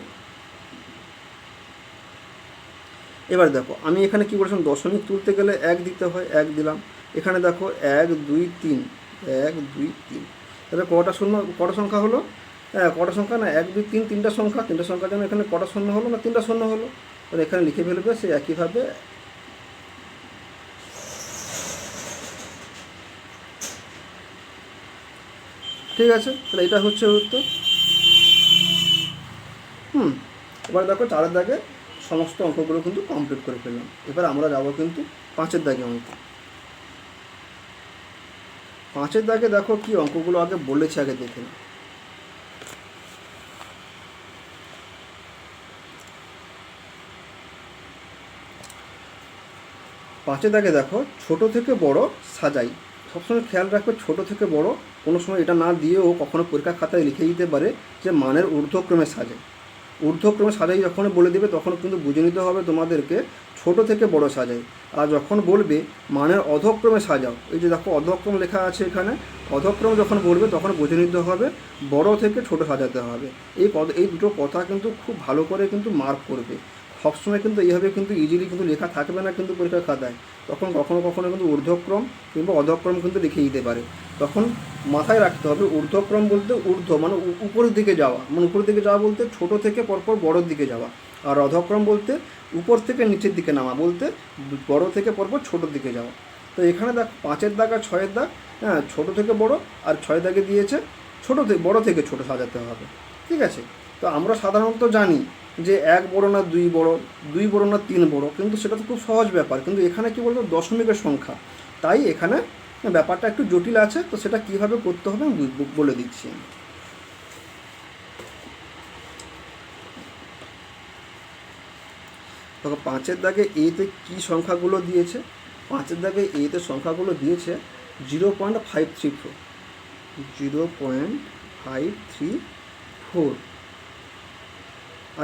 এবার দেখো আমি এখানে কী বলেছিলাম, দশমিক তুলতে গেলে 1 দিতে হয়, 1 দিলাম। এখানে দেখো 1 2 3, 1 2 3, তাহলে কটা সংখ্যা হলো, কটা সংখ্যা না 1 2 3, 3টা সংখ্যা, 3টা সংখ্যার জন্য এখানে কটা শূন্য হলো না 3টা শূন্য হলো। তাহলে এখানে লিখে ফেলবে সে একইভাবে। ঠিক আছে, তাহলে এটা হচ্ছে উত্তর। এবার দেখো 4-এর দাগে সমস্ত অঙ্কগুলো কিন্তু কমপ্লিট করে ফেললাম। এবার আমরা যাবো কিন্তু 5-এর দাগে অঙ্ক। 5-এর দাগে দেখো কি অঙ্কগুলো আগে বলেছে, আগে দেখে নাও। 5 দাগে দেখো ছোট থেকে বড় সাজাই। সবসময় খেয়াল রাখবে ছোট থেকে বড় কোনো সময় এটা না দিয়েও কখনো পরীক্ষা খাতায় লিখে দিতে পারে যে মানের ঊর্ধ্বক্রমে সাজাই। ঊর্ধ্বক্রমে সাজাই যখন বলে দেবে তখন কিন্তু বুঝে নিতে হবে তোমাদেরকে ছোট থেকে বড় সাজাই। আর যখন বলবে মানের অধক্রমে সাজাও, এই যে দেখো অধক্রম লেখা আছে এখানে, অধক্রম যখন বলবে তখন বুঝে নিতে হবে বড় থেকে ছোট সাজাতে হবে। এই দুটো কথা কিন্তু খুব ভালো করে কিন্তু মার্ক করবে। সবসময় কিন্তু এইভাবে কিন্তু ইজিলি কিন্তু লেখা থাকবে না কিন্তু পরীক্ষার খাতায়, তখন কখনো কখনো কিন্তু ঊর্ধ্বক্রম কিংবা অধক্রম কিন্তু লিখে দিতে পারে। তখন মাথায় রাখতে হবে ঊর্ধ্বক্রম বলতে ঊর্ধ্ব মানে উপরের দিকে যাওয়া, মানে উপরের দিকে যাওয়া বলতে ছোট থেকে পরপর বড়োর দিকে যাওয়া। আর অধক্রম বলতে উপর থেকে নিচের দিকে নামা বলতে বড় থেকে পরপর ছোটোর দিকে যাওয়া। তো এখানে দেখ 5 দাগ আর 6 দাগ, হ্যাঁ ছোটো থেকে বড়, আর 6 দাগে দিয়েছে বড় থেকে ছোট সাজাতে হবে। ঠিক আছে, তো আমরা সাধারণত জানি যে 1 বড় না 2 বড়, 2 বড় না 3 বড়, কিন্তু সেটা তো খুব সহজ ব্যাপার। কিন্তু এখানে কী বলতো দশমিকের সংখ্যা, তাই এখানে ব্যাপারটা একটু জটিল আছে। তো সেটা কীভাবে করতে হবে আমি বলে দিচ্ছি। দেখো 5 দাগে এতে কী সংখ্যাগুলো দিয়েছে, 5 দাগে এতে সংখ্যাগুলো দিয়েছে 0.534, 0.534।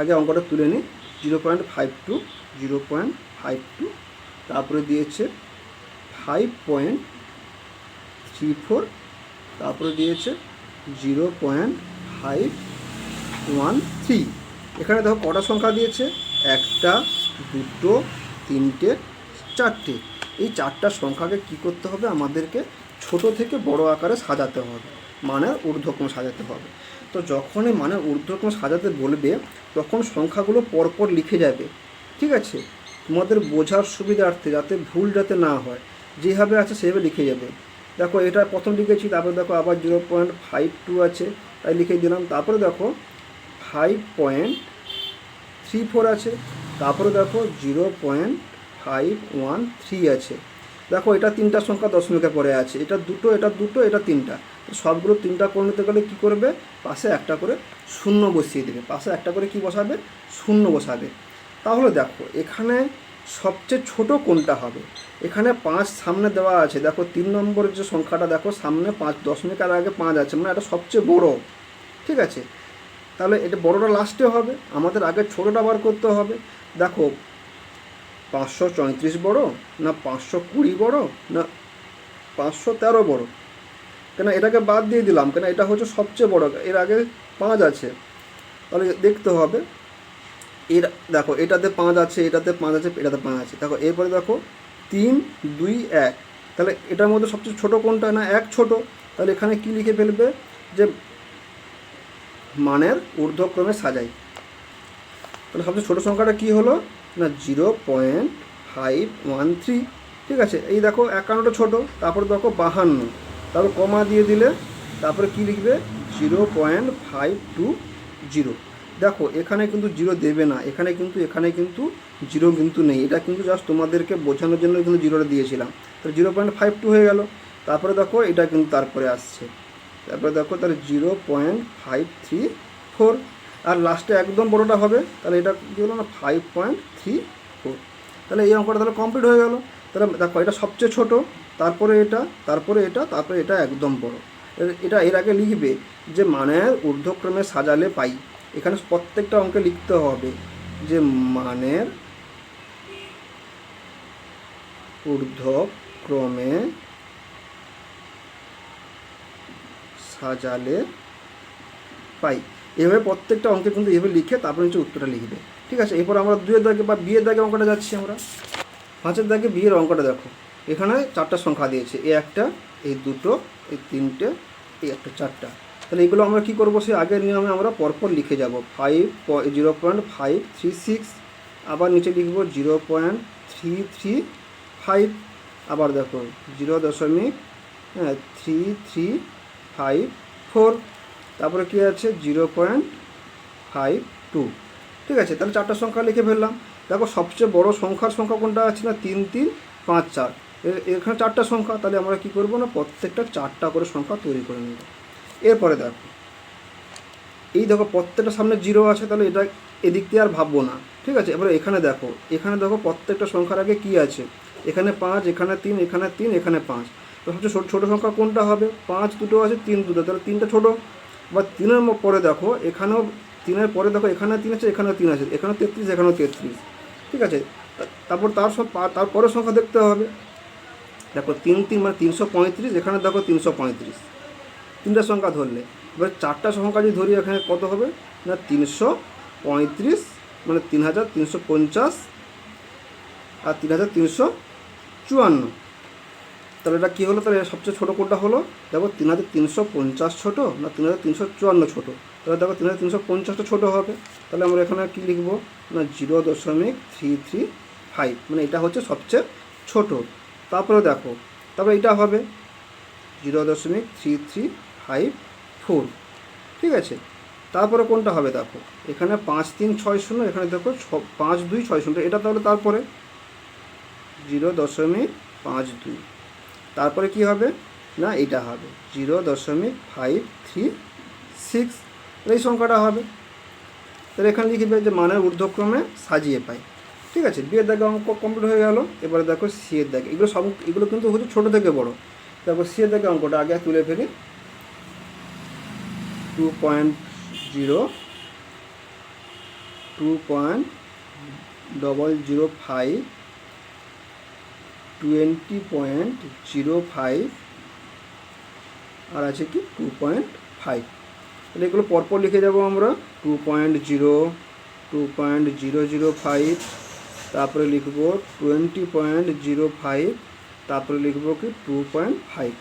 আগে অঙ্কটা তুলে নিই। 0.52, 0.52, তারপরে দিয়েছে 5.34, তারপরে দিয়েছে 0.513। এখানে দেখো কটা সংখ্যা দিয়েছে, 1, 2, 3, 4টে। এই 4টা সংখ্যাকে কি করতে হবে আমাদেরকে ছোট থেকে বড় আকারে সাজাতে হবে, মানের ঊর্ধ্বক্রম সাজাতে হবে। তো যখনই মানের ঊর্ধ্বক্রম সাজাতে বলবে তখন সংখ্যাগুলো পরপর লিখে যাবে। ঠিক আছে, তোমাদের বোঝার সুবিধার্থে যাতে ভুল যাতে না হয়, যেভাবে আছে সেভাবে লিখে যাবে। দেখো এটা প্রথম লিখেছি, তারপরে দেখো আবার 0.52 আছে তাই লিখে দিলাম। তারপরে দেখো 5.34 আছে, তারপরে দেখো 0.513 আছে। দেখো এটা 3টা সংখ্যা দশমিকের পরে আছে, এটা দুটো, এটা দুটো, এটা 3টা। তো সবগুলো 3টা করে নিতে গেলে কী করবে, পাশে একটা করে শূন্য বসিয়ে দেবে, পাশে একটা করে কি বসাবে, শূন্য বসাবে। তাহলে দেখো এখানে সবচেয়ে ছোট কোনটা হবে, এখানে 5 সামনে দেওয়া আছে। দেখো 3 নম্বরের যে সংখ্যাটা দেখো সামনে 5 দশমিকের আগে 5 আছে, মানে এটা সবচেয়ে বড়। ঠিক আছে, তাহলে এটা বড়টা লাস্টে হবে, আমাদের আগে ছোটোটা বার করতে হবে। দেখো 534 বড় না 520 বড় না 513 বড়, কেন এটাকে বাদ দিয়ে দিলাম, কেন এটা হচ্ছে সবচেয়ে বড়, এর আগে 5 আছে। তাহলে দেখতে হবে এর, দেখো এটাতে 5 আছে, এটাতে 5 আছে, এটাতে 5 আছে। দেখো এরপরে দেখো 3, 2, 1, তাহলে এটার মধ্যে সবচেয়ে ছোট কোনটা, না 1 ছোট। তাহলে এখানে কি লিখে ফেলবে যে মানের ঊর্ধ্বক্রমে সাজাই। তাহলে সবচেয়ে ছোটো সংখ্যাটা কী হলো না 0.513। ঠিক আছে, এই দেখো 51টা ছোটো, তারপরে দেখো 52, তারপর কমা দিয়ে দিলে তারপরে কি লিখবে 0.520। দেখো এখানে কিন্তু 0 দেবে না, এখানে কিন্তু 0 কিন্তু নেই, এটা কিন্তু জাস্ট তোমাদেরকে বোঝানোর জন্য কিন্তু 0টা দিয়েছিলাম। তাহলে 0.52 হয়ে গেল। তারপরে দেখো এটা কিন্তু তারপরে আসছে, তারপরে দেখো তাহলে 0.534, আর লাস্টে একদম বড়োটা হবে, তাহলে এটা কী হলো না 5.34। তাহলে এই অঙ্কটা তাহলে কমপ্লিট হয়ে গেল। তাহলে দেখো এটা সবচেয়ে ছোট, তারপরে এটা, তারপরে এটা, তারপরে এটা একদম বড়। এটা এর আগে লিখবে যে মানের ঊর্ধ্বক্রমে সাজালে পাই। এখানে প্রত্যেকটা অঙ্কে লিখতে হবে যে মানের ঊর্ধ্বক্রমে সাজালে পাই। এভাবে প্রত্যেকটা অঙ্কে কিন্তু এভাবে লিখে তারপরে হচ্ছে উত্তরটা লিখবে। ঠিক আছে, এরপর আমরা 2 দাগে বা বিয়ের দাগে অঙ্কটা যাচ্ছি। আমরা 5 দাগে বিয়ের অঙ্কটা দেখো, এখানে 4টা সংখ্যা দিয়েছে, এই একটা, এই দুটো, এই 3টে, এই একটা 4টা। তাহলে এগুলো আমরা কি করব, সেই আগের নিয়মে আমরা পরপর লিখে যাব। 0.536, আবার নিচে লিখব 0.335, আবার দেখো 0.3354, তারপরে কী আছে 0.52। ঠিক আছে, তাহলে 4টা সংখ্যা লিখে ফেললাম। দেখো সবচেয়ে বড় সংখ্যা কোনটা আছে না 3, 3, 5, 4। এখানে 4টা সংখ্যা, তাহলে আমরা কি করব না প্রত্যেকটা 4টা করে সংখ্যা তৈরি করে নেব। এরপরে দেখো এই দেখো প্রত্যেকটা সামনে 0 আছে, তাহলে এটা এদিক দিয়ে আর ভাববো না। ঠিক আছে, এবারে এখানে দেখো প্রত্যেকটা সংখ্যার আগে কি আছে, এখানে 5, এখানে 3, এখানে 3, এখানে 5। তো সবচেয়ে ছোটো সংখ্যা কোনটা হবে? 5 দুটো আছে, 3 দুটো, তাহলে 3টা ছোটো। বা 3-এর পরে দেখো এখানেও, 3-এর পরে দেখো এখানে 3 আছে, এখানেও 3 আছে, এখানেও 33, এখানেও 33। ঠিক আছে, তারপর তারপরের সংখ্যা দেখতে হবে। দেখো 3 3 মানে 335, এখানে দেখো 335, 3টা সংখ্যা ধরলে। এবার 4টা সংখ্যা যদি ধরি, এখানে কত হবে না 335 মানে 3350 আর 3354। তাহলে এটা কী হলো? তাহলে সবচেয়ে ছোটো কোনটা হলো? দেখো 3350 ছোটো না 3354 ছোটো? তাহলে দেখো 3350টা ছোটো হবে। তাহলে আমরা এখানে কী লিখবো না 0.335, মানে এটা হচ্ছে সবচেয়ে ছোটো। তারপরে দেখো, তারপরে এটা হবে 0.3354। ঠিক আছে, তারপরে কোনটা হবে? দেখো এখানে 5360, এখানে দেখো 5260, এটা তাহলে তারপরে 0.52। তারপরে কি হবে না এটা হবে 0.536, এই সংখ্যাটা হবে। তাহলে এখানে লিখবে যে মানের ঊর্ধ্বক্রমে সাজিয়ে পাই। ঠিক আছে, বিয়ের দাগে অঙ্ক কমপ্লিট হয়ে গেল। এবারে দেখো সিয়ের দাগে, এগুলো কিন্তু হচ্ছে ছোটো থেকে বড়। তারপর সিয়ের দাগে অঙ্কটা আগে তুলে ফেলি। 2.0, 2.005, 20.05 আর আছে কি 2.5। তাহলে এগুলো পরপর লিখে যাব আমরা। 2.0, 2.005, তারপরে লিখব 20.05, তারপরে লিখব কি 2.5।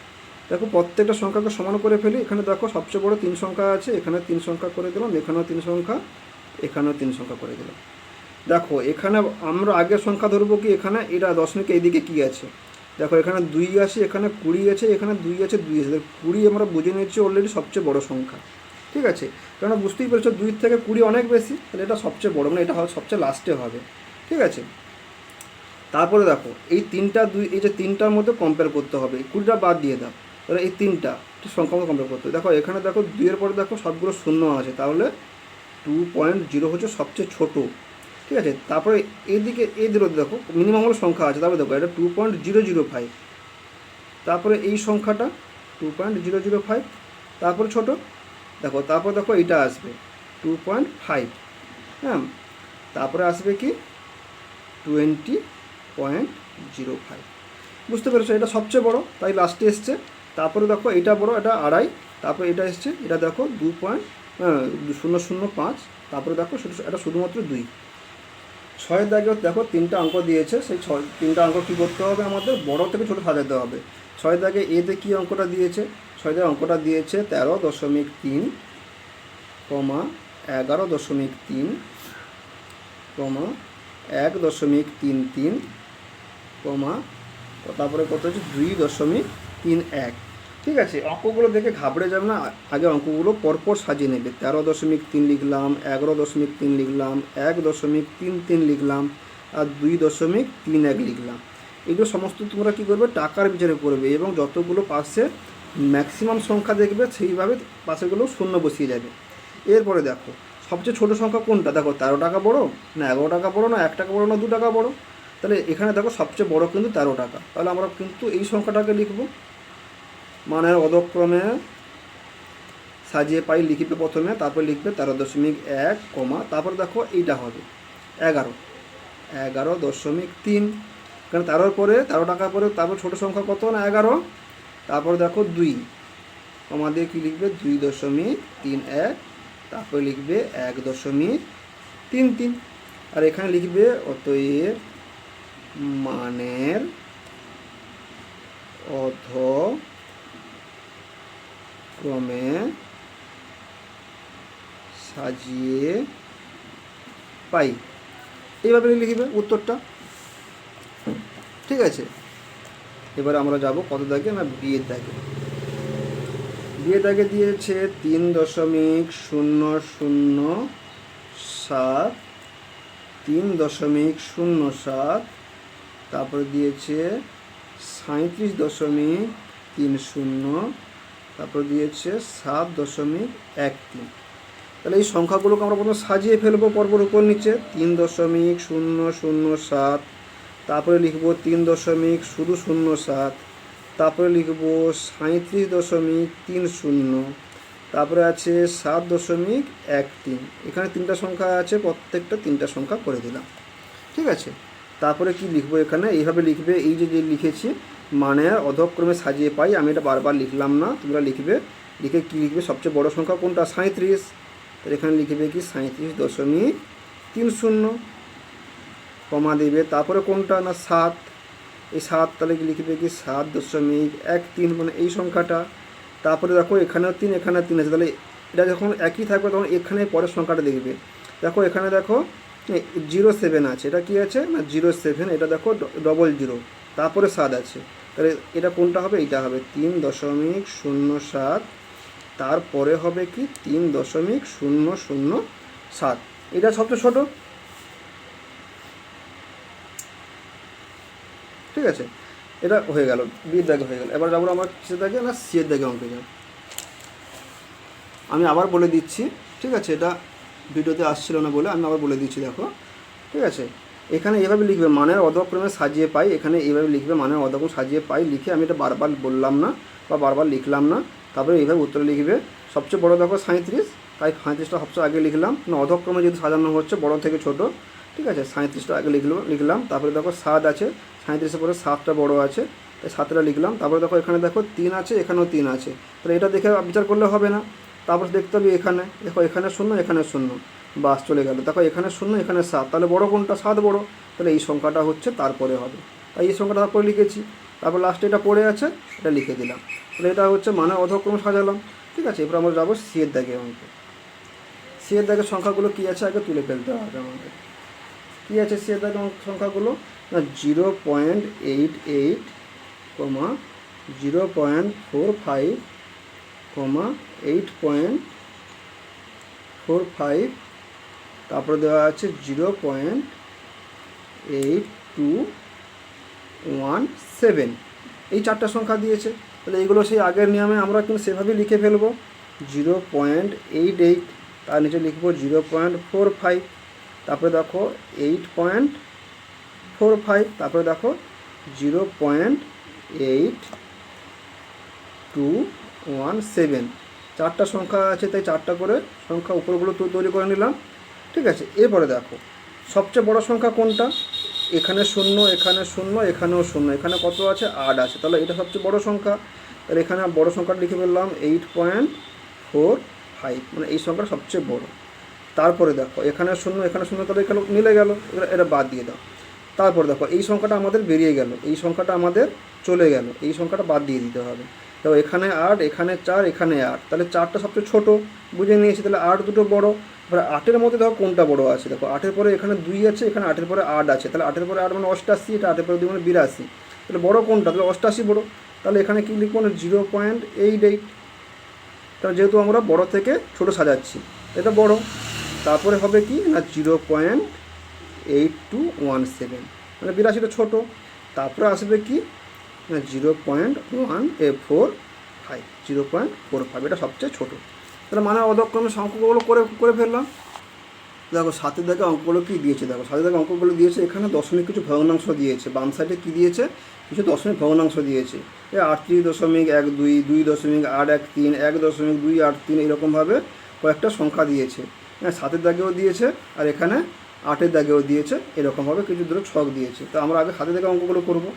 দেখো প্রত্যেকটা সংখ্যাকে সমান করে ফেলি। এখানে দেখো সবচেয়ে বড় 3 সংখ্যা আছে, এখানে 3 সংখ্যা করে দিলাম, এখানেও 3 সংখ্যা, এখানেও 3 সংখ্যা করে দিলাম। দেখো এখানে আমরা আগের সংখ্যা ধরবো কি, এখানে এটা দশমিক এইদিকে কী আছে, দেখো এখানে 2 আছে, এখানে 20 আছে, এখানে 2 আছে, 2 আছে। 20 আমরা বুঝে নিচ্ছি অলরেডি সবচেয়ে বড় সংখ্যা। ঠিক আছে, কারণ বুঝতেই পেরেছো 2 থেকে 20 অনেক বেশি, তাহলে এটা সবচেয়ে বড়, মানে এটা সবচেয়ে লাস্টে হবে। ঠিক আছে, তারপরে দেখো এই 3টা 2, এই যে 3টার মধ্যে কম্পেয়ার করতে হবে, 20টা বাদ দিয়ে দাও, তাহলে এই 3টা সংখ্যার মধ্যে কম্পেয়ার করতে হবে। দেখো এখানে দেখো 2-এর পরে দেখো সবগুলো শূন্য আছে, তাহলে 2.0 হচ্ছে সবচেয়ে ছোটো। ঠিক আছে, তারপরে এইদিকে এই দিকে দেখো মিনিমাম হলো সংখ্যা আছে, তারপরে দেখো এটা 2.005, তারপরে এই সংখ্যাটা 2.005, তারপরে ছোটো দেখো, তারপর দেখো এটা আসবে 2.5, হ্যাঁ, তারপরে আসবে কি 20.05। বুঝতে পেরেছো, এটা সবচেয়ে বড়, তাই লাস্টে এসছে। তারপরে দেখো এটা বড়, এটা 2.5, তারপরে এটা এসছে, এটা দেখো 2.005, তারপরে দেখো এটা শুধুমাত্র 2। 6-এর দাগে দেখো 3টা অঙ্ক দিয়েছে, সেই 3টা অঙ্ক কী করতে হবে আমাদের, বড় থেকে ছোটো সাজাতে হবে। 6-এর দাগে এতে কী অঙ্কটা দিয়েছে, 6-এর অঙ্কটা দিয়েছে 13.3, 11.3, 1.33, তারপরে কত হচ্ছে 2.31। ঠিক আছে, অঙ্কগুলো দেখে ঘাবড়ে যাবে না, আগে অঙ্কগুলো পরপর সাজিয়ে নেবে। 13.3 লিখলাম, 11.3 লিখলাম, 1.33 লিখলাম, আর 2.31 লিখলাম। এগুলো সমস্ত তোমরা কী করবে, টাকার বিচারে করবে, এবং যতগুলো পাশে ম্যাক্সিমাম সংখ্যা দেখবে সেইভাবে পাশেগুলো শূন্য বসিয়ে যাবে। এরপরে দেখো সবচেয়ে ছোটো সংখ্যা কোনটা, দেখো 13 টাকা বড়ো না 11 টাকা বড়ো না 1 টাকা বড়ো না 2 টাকা বড়ো? তাহলে এখানে দেখো সবচেয়ে বড় কিন্তু 13 টাকা। তাহলে আমরা কিন্তু এই সংখ্যাটাকে লিখব, মানের অধক্রমে সাজিয়ে পাই লিখবে প্রথমে, তারপর লিখবে 13.1, তারপর দেখো এইটা হবে 11.3, কারণ 13 পরে 13 টাকার পরে তারপর ছোটো সংখ্যা কত না 11, তারপর দেখো 2, কমা দিয়ে কী লিখবে 2.31, তারপরে লিখবে 1.33, আর এখানে লিখবে অতএব মানের অধক্রমে সাজিয়ে পাই, এইভাবে লিখবে উত্তরটা। ঠিক আছে, এবার আমরা যাব কত দাগে না বিয়ের দাগে। বিয়ের দাগে দিয়েছে 3.007, 3.07, তারপরে দিয়েছে 37.30, তারপর দিয়েছে 7.13। তাহলে এই সংখ্যাগুলোকে আমরা প্রথমে সাজিয়ে ফেলবো পরপর উপর নিচে। 3.007, তারপরে লিখব 3.007, তারপরে লিখব 37.30, তারপরে আছে 7.13। এখানে তিনটা সংখ্যা আছে, প্রত্যেকটা তিনটা সংখ্যা করে দিলাম। ঠিক আছে, তারপরে কি লিখবো এখানে, এইভাবে লিখবে, এই যে লিখেছি মানে অধক্রমে সাজিয়ে পাই, আমি এটা বারবার লিখলাম না, তোমরা লিখবে। লিখে কি লিখবে, সবচেয়ে বড় সংখ্যা কোনটা, 37। তাহলে এখানে লিখবে কি 37.30, কমা দেবে। তারপরে কোনটা না 7, এই 7, তাহলে লিখবে কি 7.13, মানে এই সংখ্যাটা। তারপরে দেখো এখানেও 3, এখানে 3 আছে, তাহলে এটা যখন একই থাকবে তখন এখানে পরের সংখ্যাটা দেখবে। দেখো এখানে দেখো 07 আছে, এটা কি আছে না 07, এটা দেখো 00, তারপরে 7 আছে, তাহলে এটা কোনটা হবে, এইটা হবে 3.007, তারপরে হবে কি 3.007, এটা সবচেয়ে ছোটো। ঠিক আছে, এটা হয়ে গেল, বিয়ের দাগে হয়ে গেল। এবার যাবো আমার কিসের দাগে না সিয়ের দাগে অঙ্কে যাব। আমি আবার বলে দিচ্ছি, ঠিক আছে, এটা ভিডিওতে আসছিল না বলে আমি আবার বলে দিচ্ছি, দেখো। ঠিক আছে, এখানে এভাবে লিখবে মানের অধক্রমে সাজিয়ে পাই, এখানে এইভাবে লিখবে মানের অধক্রমে সাজিয়ে পাই, লিখে আমি এটা বারবার বললাম না বা বারবার লিখলাম না। তারপরে এইভাবে উত্তরে লিখবে। সবচেয়ে বড় দেখো 37, তাই 37টা সবচেয়ে আগে লিখলাম, না অধক্রমে যেহেতু সাজানো হচ্ছে বড় থেকে ছোট। ঠিক আছে, 37টা আগে লিখলাম। তারপরে দেখো 7 আছে, 37এর পরে 7টা বড় আছে, তাই 7টা লিখলাম। তারপরে দেখো এখানে দেখো 3 আছে, এখানেও 3 আছে, তাহলে এটা দেখে বিচার করলে হবে না। তারপর দেখতে হবে এখানে, দেখো এখানে 0, এখানে 0, বাস চলে গেল। দেখো এখানে 0, এখানে 7, তাহলে বড় কোনটা, 7 বড়, তাহলে এই সংখ্যাটা হচ্ছে তারপরে হবে, তাই এই সংখ্যাটা তারপরে লিখেছি। তারপর লাস্টে এটা পড়ে আছে, এটা লিখে দিলাম, তাহলে এটা হচ্ছে মানে অধক্রম সাজালাম। ঠিক আছে, এরপর আমরা যাবো সিয়ের দাগে অঙ্কে। সিয়ের দাগের সংখ্যাগুলো কী আছে আগে তুলে ফেলতে হবে আমাদের। কী আছে সিয়ের দাগের সংখ্যাগুলো না 0.88, 0.45, 8.45, তারপরে দেওয়া আছে 0.8217, এই চারটা সংখ্যা দিয়েছে। তাহলে এইগুলো সেই আগের নিয়মে আমরা কিন্তু সেভাবেই লিখে ফেলবো। 0.88, তার নিচে লিখবো 0.45, তারপরে দেখো 8.45, তারপরে দেখো 0.8217, চারটা সংখ্যা আছে, তাই চারটা করে সংখ্যা উপরগুলো তৈরি করে নিলাম। ঠিক আছে, এরপরে দেখো সবচেয়ে বড় সংখ্যা কোনটা, এখানে 0, এখানে 0, এখানেও 0, এখানে কত আছে 8 আছে, তাহলে এটা সবচেয়ে বড় সংখ্যা। তাহলে এখানে বড় সংখ্যাটা লিখে ফেললাম 8.45, মানে এই সংখ্যাটা সবচেয়ে বড়। তারপরে দেখো এখানে 0, এখানে 0, তাহলে এখানে মিলে গেল, এটা বাদ দিয়ে দাও। তারপর দেখো এই সংখ্যাটা আমাদের বেরিয়ে গেল, এই সংখ্যাটা আমাদের চলে গেল, এই সংখ্যাটা বাদ দিয়ে দিতে হবে। দেখো এখানে 8, এখানে 4, এখানে 8, তাহলে 4টা সবচেয়ে ছোটো বুঝে নিয়েছি, তাহলে 8 দুটো বড়। এবার 8-এর মধ্যে দেখো কোনটা বড় আছে, দেখো 8-এর পরে এখানে 2 আছে, এখানে 8-এর পরে 8 আছে, তাহলে 8-এর পরে 8 মানে 88, এটা 8-এর পরে 2 মানে 82, তাহলে বড় কোনটা, তাহলে 88 বড়। তাহলে এখানে কী লিখবো না 0.88, তাহলে যেহেতু আমরা বড় থেকে ছোট সাজাচ্ছি, এটা বড়। তারপরে হবে কি না 0.8217, মানে 82টা ছোটো। তারপরে আসবে কি না 0.45, এটা সবচেয়ে ছোটো। তাহলে মানে অধক্রমে সংখ্যাগুলো করে ফেললাম। দেখো 7-এর দাগে অঙ্কগুলো কী দিয়েছে, দেখো 7-এর দাগে অঙ্কগুলো দিয়েছে, এখানে দশমিক কিছু ভগ্নাংশ দিয়েছে, বাম সাইডে কী দিয়েছে, কিছু দশমিক ভগ্নাংশ দিয়েছে, 38.12, 2.813, 1.283, এরকমভাবে কয়েকটা সংখ্যা দিয়েছে। হ্যাঁ, 7-এর দাগেও দিয়েছে, আর এখানে 8-এর দাগেও দিয়েছে, এরকমভাবে কিছু দুটো ছক দিয়েছে। তো আমরা আগে 7-এর দাগে অঙ্কগুলো করবো।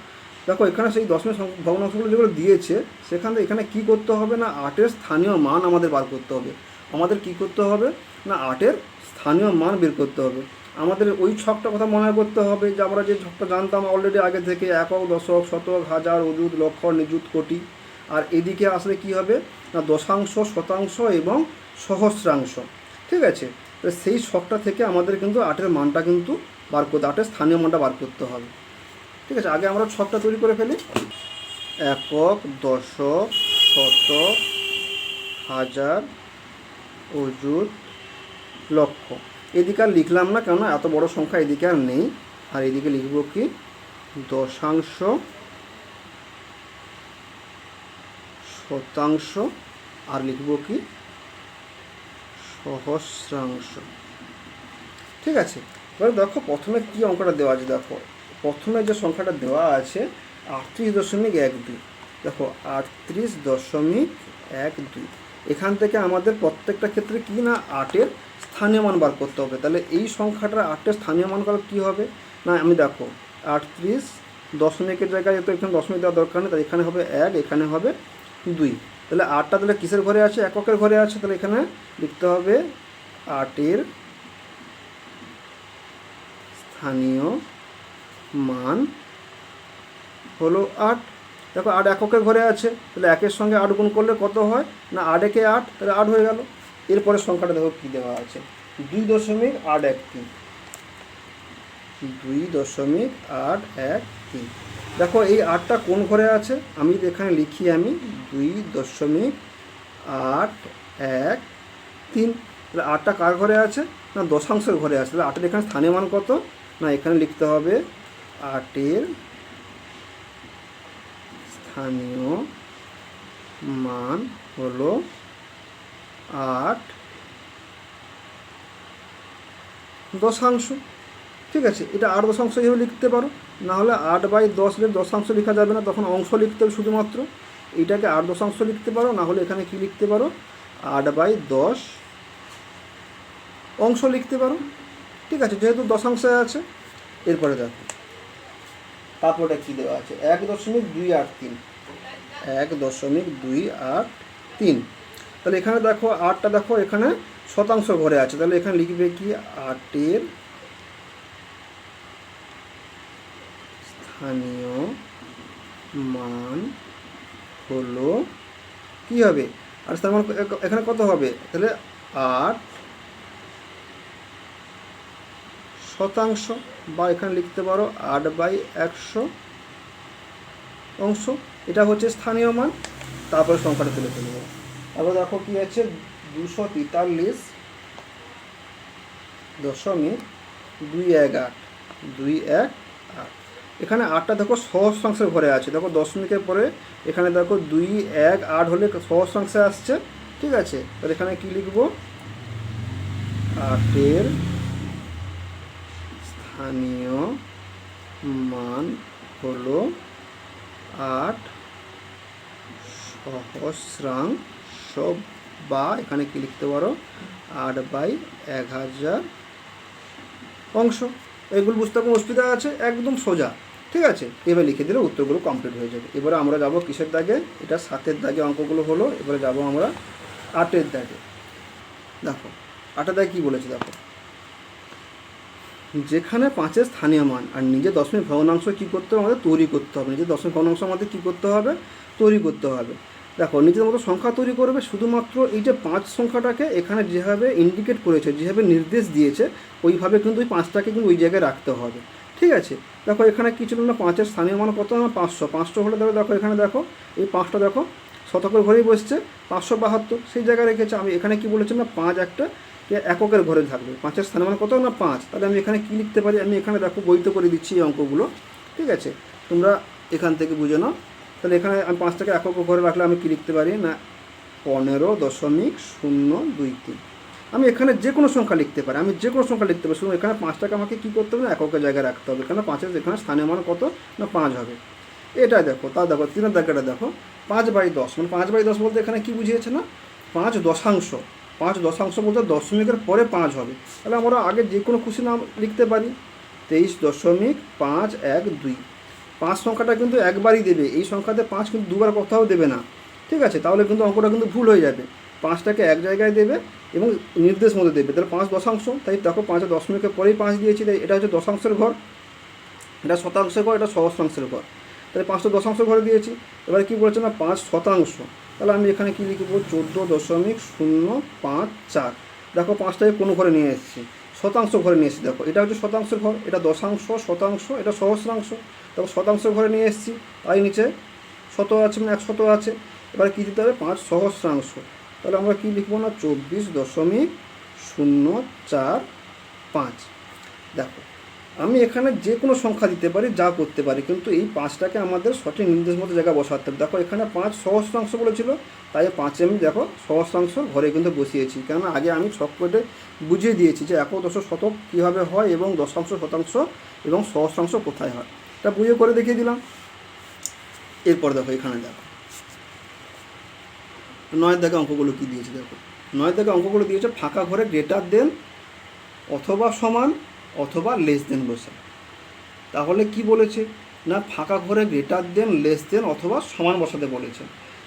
দেখো এখানে সেই দশমিক ভগ্নাংশগুলো যেগুলো দিয়েছে, সেখান থেকে এখানে কী করতে হবে না 8-এর স্থানীয় মান আমাদের বার করতে হবে। আমাদের কী করতে হবে না 8-এর স্থানীয় মান বের করতে হবে। আমাদের ওই ছকটা কথা মনে করতে হবে যে আমরা যে ছকটা জানতাম অলরেডি আগে থেকে, একক, দশক, শতক, হাজার, অযুত, লক্ষ, নিযুত, কোটি। আর এদিকে আসলে কি হবে না দশাংশ, শতাংশ এবং সহস্রাংশ। ঠিক আছে, তো সেই ছকটা থেকে আমাদের কিন্তু 8-এর মানটা কিন্তু বার করতে, 8-এর স্থানীয় মানটা বার করতে হবে। ঠিক আছে, আগে আমরা ছকটা তৈরি করে ফেলি। একক, দশক, শতক, হাজার, অযুত, লক্ষ। এদিকে আর লিখলাম না, কেননা এত বড় সংখ্যা এদিকে আর নেই। আর এদিকে লিখব কি দশাংশ, শতাংশ, আর লিখব কি সহস্রাংশ। ঠিক আছে, এবার দেখো প্রথমে কি অঙ্কটা দেওয়া আছে, দেখো প্রথমে যে সংখ্যাটা দেওয়া আছে 38.12, দেখো 38.12, এখান থেকে আমাদের প্রত্যেকটা ক্ষেত্রে কি না 8-এর স্থানীয় মান বার করতে হবে। তাহলে এই সংখ্যাটা 8-এর স্থানীয় মান করা কী হবে না, আমি দেখো 38.এর জায়গায় তো এখানে দশমিক দেওয়ার দরকার নেই, তাহলে এখানে হবে 1, এখানে হবে 2। তাহলে 8টা তাহলে কিসের ঘরে আছে, এককের ঘরে আছে, তাহলে এখানে লিখতে হবে 8-এর স্থানীয় মান হলো 8। দেখো 8 এককের ঘরে আছে, তাহলে 1-এর সঙ্গে 8 গুণ করলে কত হয় না 8 একে 8, তাহলে 8 হয়ে গেল। এরপরে সংখ্যাটা দেখো কী দেওয়া আছে 2.813, 2.813। দেখো এই 8টা কোন ঘরে আছে, আমি এখানে লিখি আমি 2.813, তাহলে 8টা কার ঘরে আছে না দশাংশের ঘরে আছে। তাহলে 8-এর এখানে স্থানীয় মান কত না এখানে লিখতে হবে 8-এর স্থানীয় মান হলো 8 দশাংশ। ঠিক আছে, এটা 8 দশাংশ হিসেবে লিখতে পারো, না হলে 8/10 দশাংশ লেখা যাবে না, তখন অংশ লিখতে হবে শুধুমাত্র। এইটাকে 8 দশাংশ লিখতে পারো, না হলে এখানে কি লিখতে পারো 8/10 অংশ লিখতে পারো। ঠিক আছে, যেহেতু দশাংশে আছে। এরপরে দেখো তারপরে কী দেওয়া আছে 1.283, 1.283। তাহলে এখানে দেখো 8টা দেখো এখানে শতাংশ ঘরে আছে, তাহলে এখানে লিখবে কি 8-এর স্থানীয় মান হলো কি হবে, আর স্থানীয় মান এখানে কত হবে, তাহলে 8 শতাংশ, বা এখানে লিখতে পারো 8/100 অংশ। এটা হচ্ছে স্থানীয় মান। তারপরে সংখ্যাটা তুলে ফেলবো। তারপর দেখো কি আছে 243.218, এখানে 8টা দেখো সহস্রাংশের ঘরে আছে। দেখো দশমিকের পরে এখানে দেখো 218 হলে সহস্রাংশে আসছে। ঠিক আছে, তাহলে এখানে কি লিখবো 8-এর স্থানীয় মান হলো 8 সহস্রাংশ, বা এখানে কি লিখতে পারো 8/1000 অংশ। এগুলো বুঝতে কোনো অসুবিধা আছে, একদম সোজা। ঠিক আছে, এবার লিখে দিলে উত্তরগুলো কমপ্লিট হয়ে যাবে। এবারে আমরা যাব কিসের দাগে, এটা 7-এর দাগে অঙ্কগুলো হলো। এবারে যাব আমরা 8-এর দাগে। দেখো 8-এর দাগে কী বলেছে, দেখো যেখানে 5-এর স্থানীয় মান আর নিজের দশমিক ভগ্নাংশ কী করতে হবে আমাদের তৈরি করতে হবে, নিজের দশমিক ভগ্নাংশ আমাদের কী করতে হবে তৈরি করতে হবে। দেখো নিজের মতো সংখ্যা তৈরি করবে, শুধুমাত্র এই যে 5 সংখ্যাটাকে এখানে যেভাবে ইন্ডিকেট করেছে, যেভাবে নির্দেশ দিয়েছে, ওইভাবে কিন্তু ওই 5টাকে কিন্তু ওই জায়গায় রাখতে হবে। ঠিক আছে, দেখো এখানে কী ছিল না 5-এর স্থানীয় মান কত না 500 হলে দেখো এখানে দেখো এই 5টা দেখো শতকের ঘরেই বসছে, 572 সেই জায়গায় রেখেছে। আমি এখানে কি বলেছি না 5 একটা এককের ঘরে থাকবে, 5-এর স্থানীয় মান কত না 5। তাহলে আমি এখানে কী লিখতে পারি, আমি এখানে দেখো বইতে করে দিচ্ছি এই অঙ্কগুলো। ঠিক আছে, তোমরা এখান থেকে বুঝে নাও। তাহলে এখানে আমি 5টাকে একক ঘরে রাখলে আমি কী লিখতে পারি না 15.023। আমি এখানে যে কোনো সংখ্যা লিখতে পারি, আমি যে কোনো সংখ্যা লিখতে পারি, শুধু এখানে 5টাকে আমাকে কী করতে হবে না এককের জায়গায় রাখতে হবে। এখানে 5-এর এখানে স্থানীয় মান কত না 5 হবে। এটা দেখো, তা দেখো 3-এর দাগটা দেখো 5/10, মানে 5/10 বলতে এখানে কী বুঝিয়েছে না 5 দশাংশ। 5 দশাংশ বলতে দশমিকের পরে 5 হবে। তাহলে আমরা আগে যে কোনো খুশি নাম লিখতে পারি 23.512। 5 সংখ্যাটা কিন্তু একবারই দেবে, এই সংখ্যাতে 5 কিন্তু দুবার কোথাও দেবে না। ঠিক আছে, তাহলে কিন্তু অঙ্কটা কিন্তু ভুল হয়ে যাবে। 5টাকে এক জায়গায় দেবে এবং নির্দেশ মধ্যে দেবে, তাহলে 5 দশাংশ। তাই দেখো 5 দশমিকের পরেই 5 দিয়েছি, তাই এটা হচ্ছে দশাংশের ঘর, এটা শতাংশের ঘর, এটা সহস্রাংশের ঘর। তাহলে 5টা দশাংশের ঘরে দিয়েছি। এবার কী বলছে না 5 শতাংশ, তাহলে আমি এখানে কী লিখব 14.054। দেখো 5টাকে কোনো ঘরে নিয়ে এসেছি, শতাংশ ঘরে নিয়ে এসেছি। দেখো এটা হচ্ছে শতাংশের ঘর, এটা দশাংশ, শতাংশ, এটা সহস্রাংশ। দেখো শতাংশের ঘরে নিয়ে এসেছি, তাই নিচে শত আছে মানে 100 আছে। এবার কী দিতে হবে 5 সহস্রাংশ, তাহলে আমরা কী লিখবো না 24.045। দেখো আমি এখানে যে কোনো সংখ্যা দিতে পারি, যা করতে পারি, কিন্তু এই 5টাকে আমাদের সঠিক নির্দেশ মতো জায়গায় বসাতে হবে। দেখো এখানে 5 সহস্রাংশ বলেছিল, তাই 5 আমি দেখো সহস্রাংশ ঘরে কিন্তু বসিয়েছি, কেননা আগে আমি ছক করে বুঝিয়ে দিয়েছি যে একক দশক শতক কীভাবে হয় এবং দশাংশ শতাংশ এবং সহস্রাংশ কোথায় হয়, এটা বুঝিয়ে করে দেখিয়ে দিলাম। এরপর দেখো এখানে দেখো 9 দাগে অঙ্কগুলো কী দিয়েছে, দেখো 9 দাগে অঙ্কগুলো দিয়েছে ফাঁকা ঘরে গ্রেটার দেন অথবা সমান অথবা লেস দেন বসে। তাহলে কি বলেছে না ফাঁকা ঘরে গ্রেটার দেন লেস দেন অথবা সমান বসাতে বলেছে।